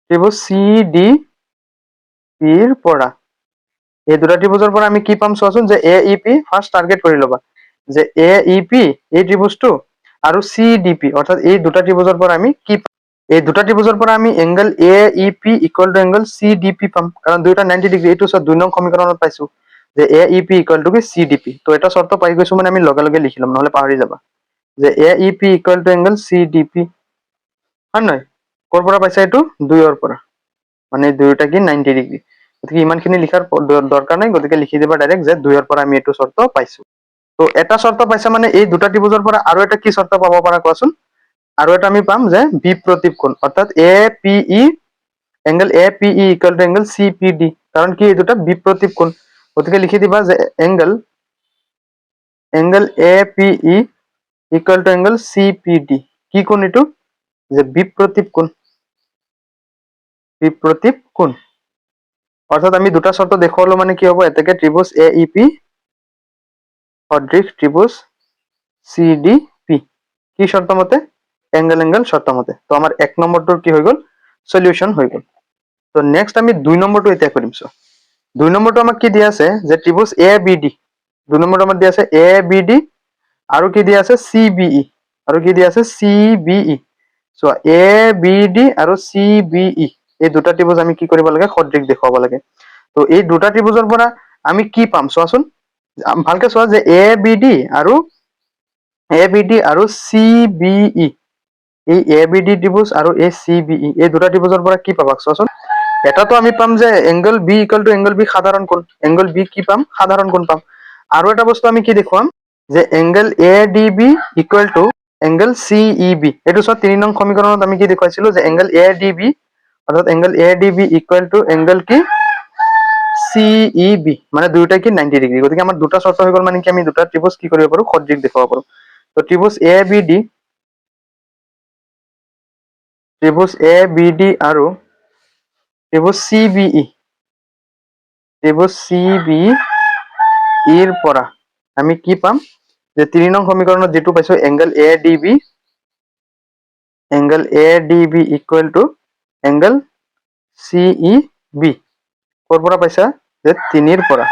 ত্ৰিভুজ CDP ৰ পৰা এই দুটা ত্ৰিভুজৰ পৰা আমি কি পাম চোৱাচোন যে AEP ফাৰ্ষ্ট টাৰ্গেট কৰি ল'বা যে AEP এই ত্ৰিভুজটো আৰু CDP অৰ্থাৎ এই দুটা ত্ৰিভুজৰ পৰা আমি কি এই দুটা ত্ৰিভুজৰ পৰা আমি angle AEP equal to angle CDP পাম কাৰণ দুইটা 90 ডিগ্ৰী এইটো চোৱা 2 নং সমীকৰণত পাইছো যে AEP ইকুৱেল টু CDP তো এটা শৰ্ত পাই গৈছো মানে আমি লগে লগে লিখি ল'ম নহলে পাহৰি যাবা যে AEP equal to angle CDP হয় নহয় ক'ৰ পৰা পাইছা এইটো 2 ৰ পৰা মানে দুইটা কি 90 ডিগ্ৰী গতিকে ইমানখিনি লিখাৰ দৰকাৰ নাই গতিকে লিখি দিবা ডাইৰেক্ট যে 2 ৰ পৰা আমি এইটো শৰ্ত পাইছো তো এটা শৰ্ত পাইছা মানে এই দুটা ত্ৰিভুজৰ পৰা আৰু এটা কি শৰ্ত পাব পাৰা কোৱাচোন আৰু এটা আমি পাম যে বিপ্ৰতীপ কোণ অৰ্থাৎ APE angle APE equal to angle CPD কাৰণ কি এই দুটা বিপ্ৰতীপ কোণ গতিকে লিখি দিবা যে angle APE equal to angle CPD কি কোণ এইটো যে বিপ্ৰতীপ কোণ অৰ্থাৎ আমি দুটা শৰ্ত দেখুৱালো মানে কি হ'ব এতেকে ত্ৰিভুজ AEP সদৃশ ত্ৰিভুজ CDP কি শৰ্ত মতে এঙ্গেল শৰ্ত মতে তো আমাৰ 1 নম্বৰটোৰ কি হৈ গল সলিউশন হৈ গল তো নেক্সট আমি 2 নম্বৰটো এতিয়া কৰিম সো 2 নম্বৰটো আমাক কি দিয়া আছে যে ত্ৰিভুজ ABD 2 নম্বৰটো আমাক দিয়া আছে ABD আৰু কি দিয়া আছে CBE আৰু কি দিয়া আছে CBE সো ABD আৰু CBE এই দুটা ত্ৰিভুজ আমি কি কৰিব লাগে সদৃশ দেখুৱাব লাগে তো এই দুটা ত্ৰিভুজৰ পৰা আমি কি পাম চোৱাচোন ভালকে চোৱা যে ABD আৰু CBE এই ABD ত্ৰিভুজ আৰু এই CBE এই দুটা ত্ৰিভুজৰ পৰা কি পাবা চোৱাচোন এটাতো আমি পাম যে angle B equal to angle B সাধাৰণ কোণ এংগল B কি পাম সাধাৰণ কোণ পাম আৰু এটা বস্তু আমি কি দেখুৱাম যে angle ADB equal to angle CEB এইটো সব 3 নং সমীকৰণত আমি কি দেখুৱাইছিলো যে এংগল ADB অৰ্থাৎ angle ADB equal to angle কি CEB মানে দুইটা কি 90 ডিগ্ৰী গতিকে আমাৰ দুটা শৰ্ত হৈ গল মানে কি আমি দুটা ত্ৰিভুজ কি কৰিব পাৰো সদৃশ দেখাব পাৰো তো ত্ৰিভুজ ABD আৰু ত্ৰিভুজ CBE এৰ পৰা আমি কি পাম যে 3 নং সমীকৰণত যেটো পাইছো angle ADB equal to angle CEB ক'ৰ পৰা পাইছা যে 3 ৰ পৰা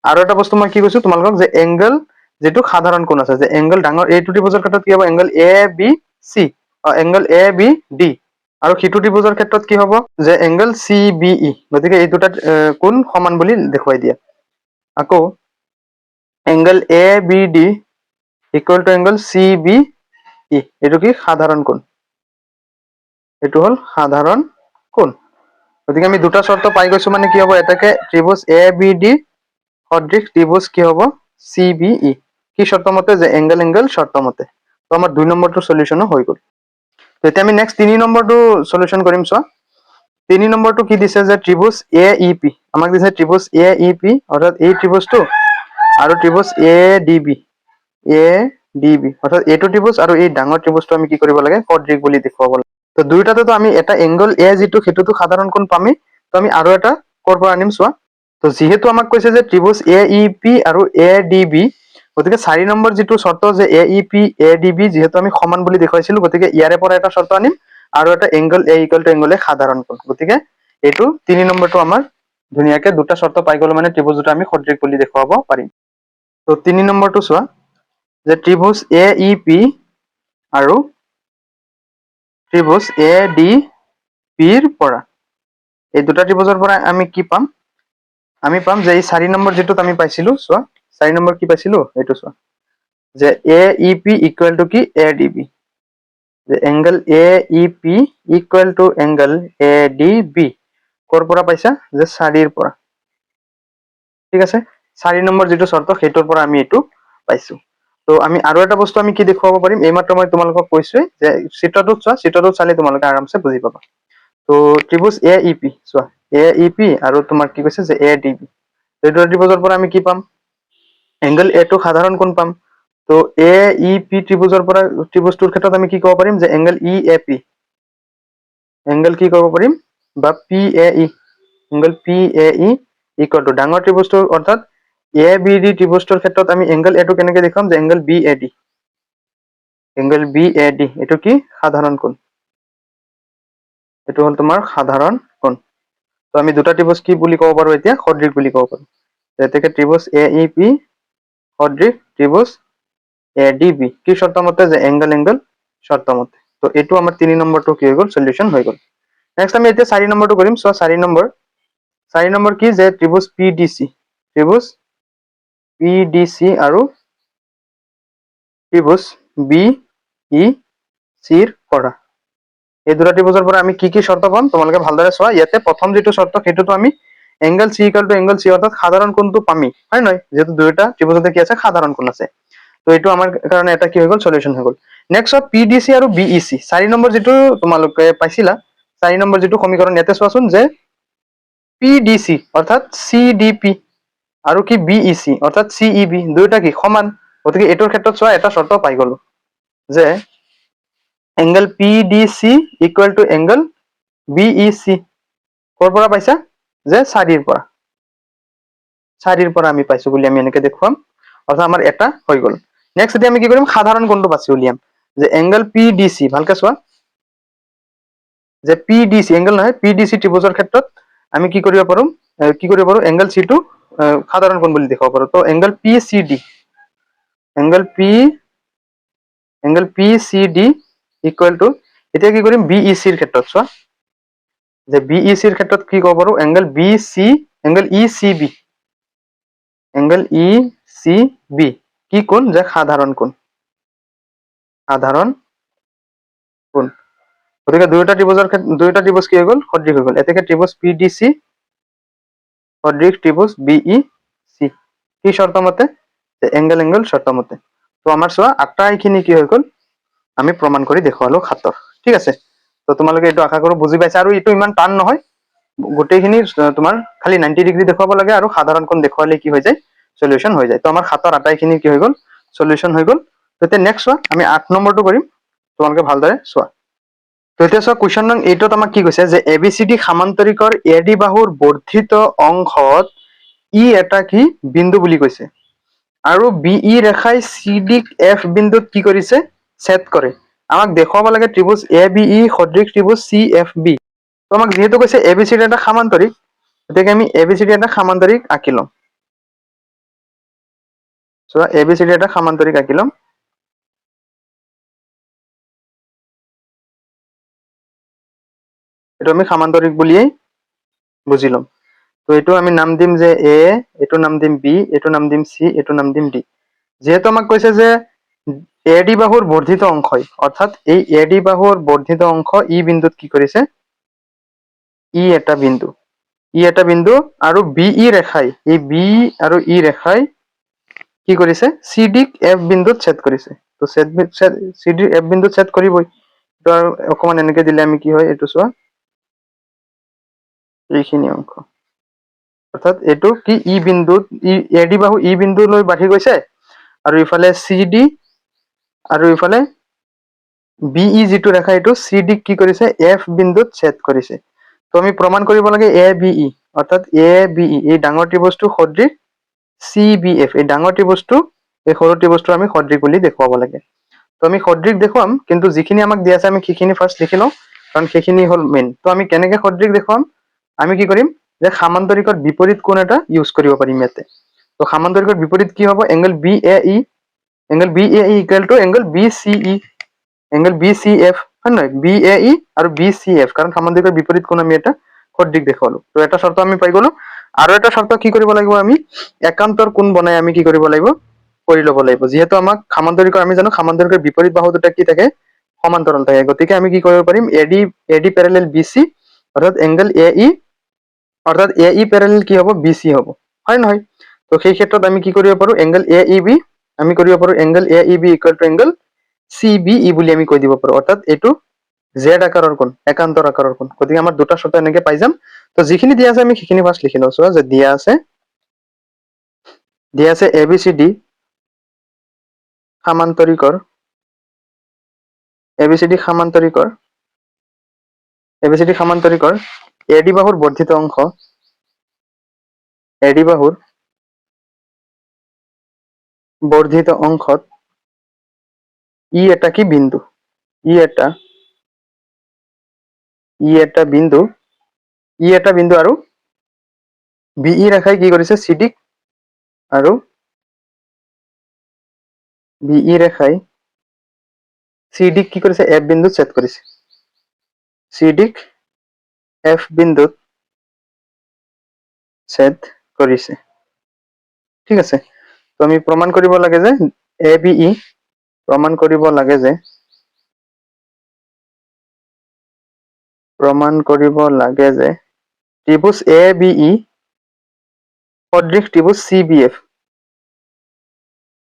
আৰু এটা বস্তু মই কি কৈছো তোমালোকক যে এংগল যেটো সাধাৰণ কোণ আছে যে এংগল ডাঙৰ A টু ত্ৰিভুজৰ ক্ষেত্ৰত কি হ'ব এংগল ABC এংগল ABD আৰু সিটো ত্ৰিভুজৰ ক্ষেত্ৰত কি হ'ব যে এংগল CBE গতিকে এই দুটা কোণ সমান বুলি দেখুৱাই দিয়া আকৌ angle ABD equal to angle CBE এটো কি সাধাৰণ কোণ এটো হল সাধাৰণ কোণ গতিকে আমি দুটা শর্ত পাই গৈছো মানে কি হ'ব এটাকে ত্রিভুজ ABD সদৃশ ত্রিভুজ কি হ'ব CBE কি শর্ত মতে যে এংগল শর্ত মতে তো আমাৰ 2 নম্বৰটো সলিউশন হৈ গল তেতিয়া আমি নেক্সট 3 নম্বৰটো সলিউশন কৰিম চোৱা 3 নম্বৰটো কি দিছে যে ত্ৰিভুজ AEP আমাক দিছে ত্ৰিভুজ AEP অৰ্থাৎ এই ত্ৰিভুজটো আৰু ত্ৰিভুজ ADB অৰ্থাৎ এইটো ত্ৰিভুজ আৰু এই ডাঙৰ ত্ৰিভুজটো আমি কি কৰিব লাগে সদৃশ বুলি দেখুৱাব লাগে তো দুইটাতে তো আমি এটা এংগল A যেটো হেতুটো সাধাৰণ কোণ পামি তো আমি আৰু এটা কৰ পৰা আনিম চোৱা তো যেহেতু আমাক কৈছে যে ত্ৰিভুজ AEP আৰু ADB গতিকে 4 নম্বৰ যেটো শৰ্ত যে AEP ADB যেহেতু আমি সমান বুলি দেখুৱাইছিলো গতিকে ইয়াৰে পৰা এটা শৰ্ত আনিম আৰু এটা angle A equal to angle A সাধাৰণ কোণ গতিকে এইটো 3 নম্বৰটো আমাৰ ধুনিয়াকে দুটা শৰ্ত পাই গল মানে ত্ৰিভুজ দুটা আমি সদৃশ বুলি দেখুৱাব পাৰিম তো 3 নম্বৰটো চোৱা যে ত্ৰিভুজ AEP আৰু ত্ৰিভুজ ADB ৰ পৰা এই দুটা ত্ৰিভুজৰ পৰা আমি কি পাম আমি পাম যে এই 4 নম্বৰ যেটোত আমি পাইছিলো চোৱা 4 নম্বৰ কি পাইছিলো এইটো চোৱা যে AEP ইকুৱেল টু কি ADB যে angle AEP equal to angle ADB কৰ পৰা পাইছা যে 4 ৰ পৰা ঠিক আছে 4 নম্বৰ যেটো শৰ্ত হেতুৰ পৰা আমি এটো পাইছো তো আমি আৰু এটা বস্তু আমি কি দেখুৱাব পাৰিম এইমাত্ৰ মই তোমালোকক কৈছোই যে চিত্ৰটো চালে তোমালোকে আৰামছে বুজি পাবা তো ত্ৰিভুজ AEP চোৱা AEP আৰু তোমাৰ কি কৈছে যে ADB এই দুটা ত্ৰিভুজৰ পৰা আমি কি পাম এংগল A টো সাধাৰণ কোণ পাম তো AEP ত্ৰিভুজৰ পৰা ত্ৰিভুজটোৰ ক্ষেত্ৰত আমি কি ক'ব পাৰিম যে এংগল EAP এংগল কি ক'ব পাৰিম বা PAE angle PAE equal to ডাঙৰ ত্ৰিভুজটোৰ অৰ্থাৎ ABD ত্ৰিভুজটোৰ ক্ষেত্ৰত আমি এংগল A টো কেনেকৈ দেখাম যে এংগল BAD এটো কি সাধাৰণ কোণ এটো হল তোমাৰ সাধাৰণ কোণ তো আমি দুটা ত্ৰিভুজ কি বুলি ক'ব পাৰো এতিয়া সদৃশ বুলি ক'ব পাৰো যেনেকৈ ত্ৰিভুজ AEP সদৃশ ত্ৰিভুজ ADB কি শৰ্ত মতে যে এংগল শৰ্ত মতে তো এটো আমাৰ 3 নম্বৰটো কি হৈ গল সলিউশন হৈ গল নেক্সট আমি এতিয়া 4 নম্বৰটো কৰিম সো 4 নম্বৰ কি যে ত্ৰিভুজ PDC আৰু ত্ৰিভুজ BEC ৰ পৰা এই দুটা ত্ৰিভুজৰ পৰা আমি কি শৰ্ত পাম তোমালোকে ভালদৰে চোৱা ইয়াতে প্ৰথম যেটো শৰ্ত হেতুটো আমি angle C equal to angle C অৰ্থাৎ সাধাৰণ কোণটো পামি হয় নহয় যেহেতু দুইটা ত্ৰিভুজতে কি আছে সাধাৰণ কোণ আছে তো এইটো আমাৰ কাৰণে এটা কি হৈ গল সলিউশন হৈ গল নেক্সট PDC আৰু BEC 4 নম্বৰ যেটো তোমালোকে পাইছিলা 4 নম্বৰ যেটো সমীকৰণ ইয়াতে চোৱাচোন যে PDC অৰ্থাৎ CDP আৰু কি BEC অৰ্থাৎ CEB দুইটা কি সমান গতিকে এটোৰ ক্ষেত্ৰত চোৱা এটা শৰ্ত পাই গলো যে angle PDC equal to angle BEC কৰ পৰা পাইছা যে 4 ৰ পৰা আমি পাইছো বুলি আমি এনেকৈ দেখুৱাম অৰ্থাৎ আমাৰ এটা হৈ গল নেক্সট এতিয়া আমি কি কৰিম সাধাৰণ কোণটো বাছি উলিয়াম যে এংগল PDC ভালকে চোৱা যে PDC এংগল নহয় PDC ত্ৰিভুজৰ ক্ষেত্ৰত আমি কি কৰিব পাৰো এংগল C টো সাধাৰণ কোণ বুলি দেখাব পাৰো তো এংগল PCD ইকুৱেল টু এতিয়া কি কৰিম BEC ৰ ক্ষেত্ৰত চোৱা যে BEC ৰ ক্ষেত্ৰত কি ক'ব পাৰো এংগল ECB কি কোণ যে সাধাৰণ কোণ গতিকে দুইটা ত্রিভুজ কি হৈ গল সদৃশ হৈ গল এতেকে ত্রিভুজ PDC সদৃশ ত্রিভুজ BEC কি শর্ত মতে যে এংগল শর্ত মতে তো আমাৰ চোৱা আটাইখিনি কি হৈ গল আমি প্ৰমাণ কৰি দেখুৱালো খাতৰ ঠিক আছে তো তোমালোকে এইটো আশা কৰো বুজি পাইছা আৰু এইটো ইমান টান নহয় গোটেইখিনি তোমাৰ খালি 90 ডিগ্ৰী দেখুৱাব লাগে আৰু সাধাৰণ কোণ দেখুৱালে কি হৈ যায় সলিউশন হৈ যায় তো আমাৰ খাতৰ আটাইখিনি কি হৈ গল সলিউশন হৈ গল তো নেক্সট চোৱা আমি 8 নম্বৰটো কৰিম তোমালোকে ভালদৰে চোৱা তো এতিয়া চোৱা কুৱেশ্যন নং 8ত আমাক কি কৈছে যে ABCD সামান্তৰিকৰ AD বাহুৰ বৰ্ধিত অংশত ই এটা কি বিন্দু বুলি কৈছে আৰু BE ৰেখাই CD F বিন্দুত কি কৰিছে ছেদ কৰে আমাক দেখুৱাব লাগে ত্ৰিভুজ ABE সদৃশ ত্ৰিভুজ CFB। তো আমাক যেহেতু কৈছে ABCD এটা সামান্তৰিক, গতিকে আমি ABCD এটা সামান্তৰিক আঁকি লম। চোৱা ABCD এটা সামান্তৰিক আঁকি লম। এইটো আমি সামান্তৰিক বুলিয়েই বুজি লম। তো এইটো আমি নাম দিম যে A, এইটো নাম দিম B, এইটো নাম দিম C, এইটো নাম দিম D। যেহেতু আমাক কৈছে যে AD বাহুৰ বৰ্ধিত অংশই, অৰ্থাৎ এই AD বাহুৰ বৰ্ধিত অংশ ই বিন্দুত কি কৰিছে, ই এটা বিন্দু আৰু BE ৰেখাই, এই B আৰু E ৰেখাই কি কৰিছে, CD ক F বিন্দুত ছেদ কৰিছে। তো CD F বিন্দুত ছেদ কৰিবই। তো আৰু অকমান এনেকে দিলে আমি কি হয়, এইটো চোৱা এইখিনি অংশ, অৰ্থাৎ এইটো কি ই বিন্দুত AD বাহু ই বিন্দুলৈ বাঢ়ি গৈছে, আৰু ইফালে CD আৰু ইফালে BE যিটো ৰেখা, এইটো CD কি কৰিছে, F বিন্দুত ছেদ কৰিছে। তো আমি প্ৰমাণ কৰিব লাগে ABE, অৰ্থাৎ ABE এই ডাঙৰ ত্ৰিভুজটো সদৃশ CBF, এই ডাঙৰ ত্ৰিভুজটো এই সৰু ত্ৰিভুজটো আমি সদৃশ বুলি দেখুৱাব লাগে। তো আমি সদৃশ দেখুৱাম, কিন্তু যিখিনি আমাক দিয়া আছে আমি সেইখিনি ফাৰ্ষ্ট লিখি লওঁ, কাৰণ সেইখিনি হ'ল মেইন। তো আমি কেনেকে সদৃশ দেখুৱাম, আমি কি কৰিম যে সামান্তৰিকৰ বিপৰীত কোণ এটা ইউজ কৰিব পাৰিম ইয়াতে। তো সামান্তৰিকৰ বিপৰীত কি হ'ব, angle BAE, angle BAE equal to angle BCE, angle BCF, হয় নহয়, BAE আৰু BCF, কাৰণ সামান্তৰিকৰ বিপৰীত কোণ আমি এটা সদৃশ দেখুৱালো। তো এটা শৰ্ত আমি পাই গলো। আৰু এটা শৰ্ত কি কৰিব লাগিব, আমি একান্তৰ কোণ বনাই আমি কি কৰিব লাগিব, কৰি ল'ব লাগিব। যিহেতু আমাক সামান্তৰিকৰ, আমি জানো সামান্তৰিকৰ বিপৰীত বাহু দুটা কি থাকে, সমান্তৰাল থাকে। গতিকে আমি কি কৰিব পাৰিম, AD প্যাৰেলেল BC, অৰ্থাৎ এংগল AE, অৰ্থাৎ AE প্যাৰেলেল কি হ'ব, BC হ'ব, হয় নহয়। তো সেই ক্ষেত্ৰত আমি কি কৰিব পাৰো, এংগল AEB আমি কৰিব পাৰো angle AEB equal to angle CBE বুলি আমি কৈ দিব পাৰো, অৰ্থাৎ এইটো জেড আকাৰৰ কোণ, একান্তৰ আকাৰৰ কোণ। গতিকে আমাৰ দুটা শৰ্ত এনেকে পাই যাম। তো যিখিনি দিয়া আছে আমি সেইখিনি ফাৰ্ষ্ট লিখি লওঁ। চোৱা যে দিয়া আছে ABCD সামান্তৰিকৰ, ABCD সামান্তৰিকৰ AD বাহুৰ বৰ্ধিত অংশ, AD বাহুৰ বৰ্ধিত অংশত ই এটা কি বিন্দু, ই এটা বিন্দু, আৰু BE ৰেখাই কি কৰিছে, CD আৰু BE ৰেখাই CD কি কৰিছে, F বিন্দুত ছেদ কৰিছে, CD F বিন্দুত ছেদ কৰিছে। ঠিক আছে। তো আমি প্ৰমাণ কৰিব লাগে যে ABE, প্ৰমাণ কৰিব লাগে যে ত্ৰিভুজ ABE সদৃশ ত্ৰিভুজ CBF,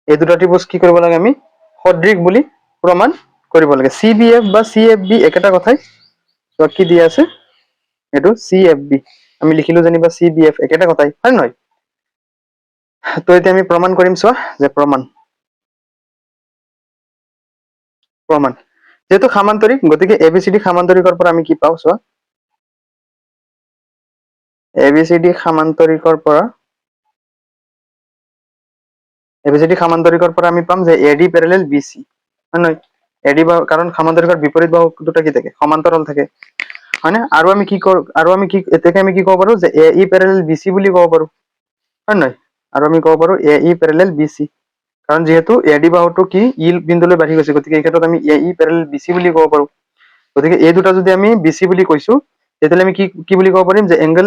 এই দুটা ত্ৰিভুজ কি কৰিব লাগে, আমি সদৃশ বুলি প্ৰমাণ কৰিব লাগে। CBF বা CFB একেটা কথাই। তো কি দিয়া আছে, এইটো CFB, আমি লিখিলো যেনিবা CBF, একেটা কথাই, হয় নহয়। তো এতিয়া আমি প্ৰমাণ কৰিম। চোৱা যে প্ৰমাণ যেহেতু সামান্তৰিক, গতিকে ABCD সামান্তৰিকৰ পৰা আমি কি পাওঁ, চোৱা ABCD সামান্তৰিকৰ পৰা আমি পাম যে AD প্যাৰেলেল BC, হয় নহয়। AD বাহু, কাৰণ সামান্তৰিকৰ বিপৰীত বাহু দুটা কি থাকে, সমান্তৰাল থাকে, হয় না। আৰু আমি কি এতিয়াকে আমি কি ক'ব পাৰো যে AE প্যাৰেলেল BC বুলি ক'ব পাৰো, হয় নহয়। আৰু আমি ক'ব পাৰো AE প্যাৰেলেল BC, কাৰণ যিহেতু AD বাহুটো কি ই বিন্দুলৈ বাঢ়ি গৈছে, গতিকে এই ক্ষেত্ৰত আমি AE প্যাৰেলেল BC বুলি ক'ব পাৰো। গতিকে এই দুটা যদি আমি BC বুলি কৈছো, তেতিয়াহ'লে আমি কি বুলি ক'ব পাৰিম যে angle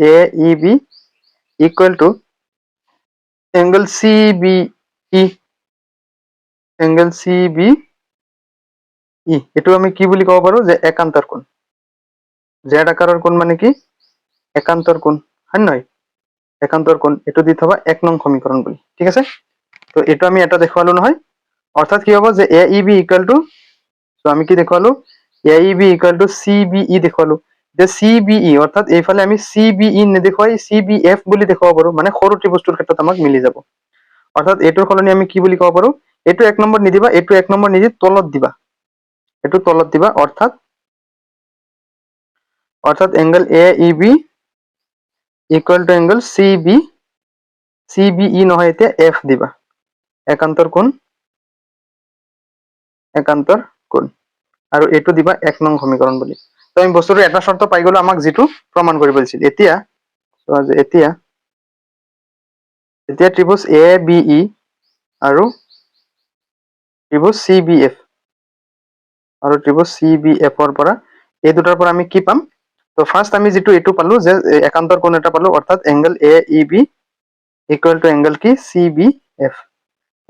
AEB, equal to angle CBE, এইটো আমি কি বুলি ক'ব পাৰো যে একান্তৰ কোণ। জেড আকাৰৰ কোণ মানে কি, একান্তৰ কোণ, হয় নহয়, একান্তৰ কোণ। এইটো দি থবা 1 নং সমীকৰণ বুলি, ঠিক আছে। তো এইটো আমি এটা দেখুৱালো নহয়, অৰ্থাৎ কি হ'ব যে AEB ইকুৱেল টু, তো আমি কি দেখুৱালো, AEB ইকুৱেল টু CBE দেখুৱালো। যে CBE, অৰ্থাৎ এইফালে আমি CBE নেদেখুৱাই CBF বুলি দেখুৱাব পাৰো, মানে সৰু ত্ৰিভুজটোৰ ক্ষেত্ৰত আমাক মিলি যাব। অৰ্থাৎ এইটোৰ সলনি আমি কি বুলি ক'ব পাৰো, এইটো 1 নম্বৰ নিদিবা, এইটো 1 নম্বৰ নিদি তলত দিবা, এইটো তলত দিবা, অৰ্থাৎ angle AEB equal to angle CBE নহয়, এতিয়া F দিবা, একান্তৰ কোণ একান্তৰ কোণ আৰু এইটো দিবা 1 নং সমীকৰণ বুলি তো আমি বস্তুটো এটা শৰ্ত পাই গলো আমাক যেটো প্ৰমাণ কৰিব দিছিল এতিয়া এতিয়া ত্ৰিভুজ ABE আৰু ত্ৰিভুজ CBF আৰু ত্ৰিভুজ CBF ৰ পৰা এই দুটাৰ পৰা আমি কি পাম তো ফাৰ্স্ট আমি যেটো এটো পালো যে একান্তৰ কোণ এটা পালো অৰ্থাৎ angle AEB equal to angle কি CBF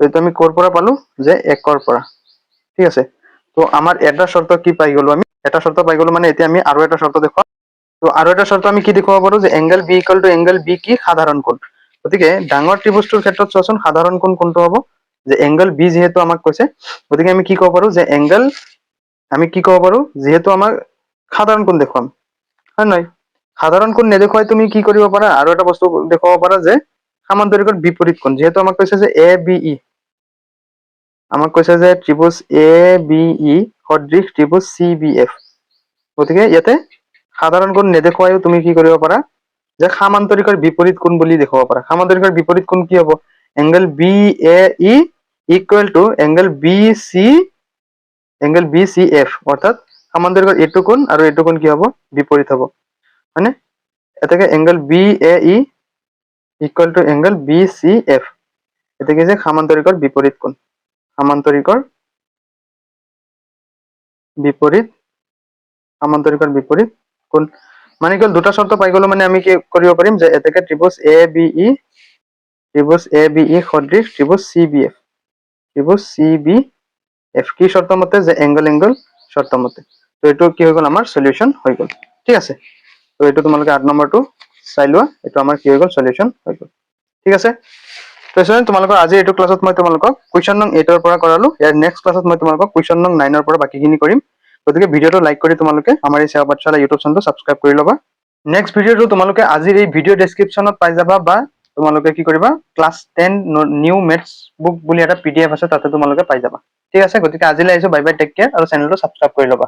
তো এটা আমি কোৰ পৰা পালো যে 1 ৰ পৰা ঠিক আছে তো আমাৰ এটা শৰ্ত কি পাই গলো আমি এটা শৰ্ত পাই গলো মানে এতিয়া আমি আৰু এটা শৰ্ত দেখো তো আৰু এটা শৰ্ত আমি কি দেখাব পাৰো যে angle B equal to angle B কি সাধাৰণ কোণ গতিকে ডাঙৰ ত্ৰিভুজটোৰ ক্ষেত্ৰত চোৱাচোন সাধাৰণ কোণ কোনটো হ'ব যে এংগল B যেহেতু আমাক কৈছে গতিকে আমি কি ক'ব পাৰো যে এংগল আমি কি ক'ব পাৰো যেহেতু আমাক সাধাৰণ কোণ দেখুৱাম হয় নাই সাধাৰণ কোণ নেদেখুৱাই তুমি কি কৰিব পাৰা আৰু এটা বস্তু দেখুৱাব পাৰা যে সামান্তৰিকৰ বিপৰীত কোণ যেহেতু আমাক কৈছে যে ABE আমাক কৈছে যে ত্ৰিভুজ ABE সদৃশ ত্ৰিভুজ CBF গতিকে ইয়াতে সাধাৰণ কোণ নেদেখুৱাইও তুমি কি কৰিব পাৰা যে সামান্তৰিকৰ বিপৰীত কোণ বুলি দেখুৱাব পাৰা সামান্তৰিকৰ বিপৰীত কোণ কি হ'ব angle BAE equal to angle BCF অৰ্থাৎ সামান্তৰিকৰ এইটো কোণ আৰু এইটো কোণ কি হ'ব বিপৰীত হ'ব মানে এটাকে angle BAE equal to angle BCF এটাকে যে সামান্তৰিকৰ বিপৰীত কোণ সামান্তৰিকৰ বিপৰীত কোণ মানে কি দুটা শৰ্ত পাই গলো মানে আমি কি কৰিব পাৰিম যে এটাকে ত্ৰিভুজ ABE সদৃশ ত্ৰিভুজ CBF কি শৰ্ত মতে যে এংগল শৰ্ত মতে তো এইটো কি হৈ গল আমাৰ সলিউশন হৈ গল ঠিক আছে তো এইটো তোমালোকে 8 নম্বৰটো চাই লোৱা এইটো আমাৰ কি হৈ গল সলিউশন হৈ গল ঠিক আছে তো স্টুডেন্ট তোমালোকৰ আজি এইটো ক্লাছত মই তোমালোকক কুৱেশ্যন নং 8 ৰ পৰা কৰালো ইয়াৰ নেক্সট ক্লাছত মই তোমালোকক কুৱেশ্যন নং 9 ৰ পৰা বাকিখিনি কৰিম গতিকে ভিডিওটো লাইক কৰি তোমালোকে আমাৰ এই সেৱা পাঠশালা ইউটিউব চেনেলটো সাবস্ক্ৰাইব কৰি ল'বা নেক্সট ভিডিওটো তোমালোকে আজিৰ এই ভিডিও ডেসক্ৰিপশনত পাই যাবা বা তোমালোকে কি কৰিবা ক্লাস 10 নিউ মেথছ বুক বুলি এটা PDF আছে তাতে তোমালোকে পাই যাবা ঠিক আছে গতিকে আজিলৈ আহিছো বাই বাই টেক কেয়াৰ আৰু চেনেলটো সাবস্ক্ৰাইব কৰি ল'বা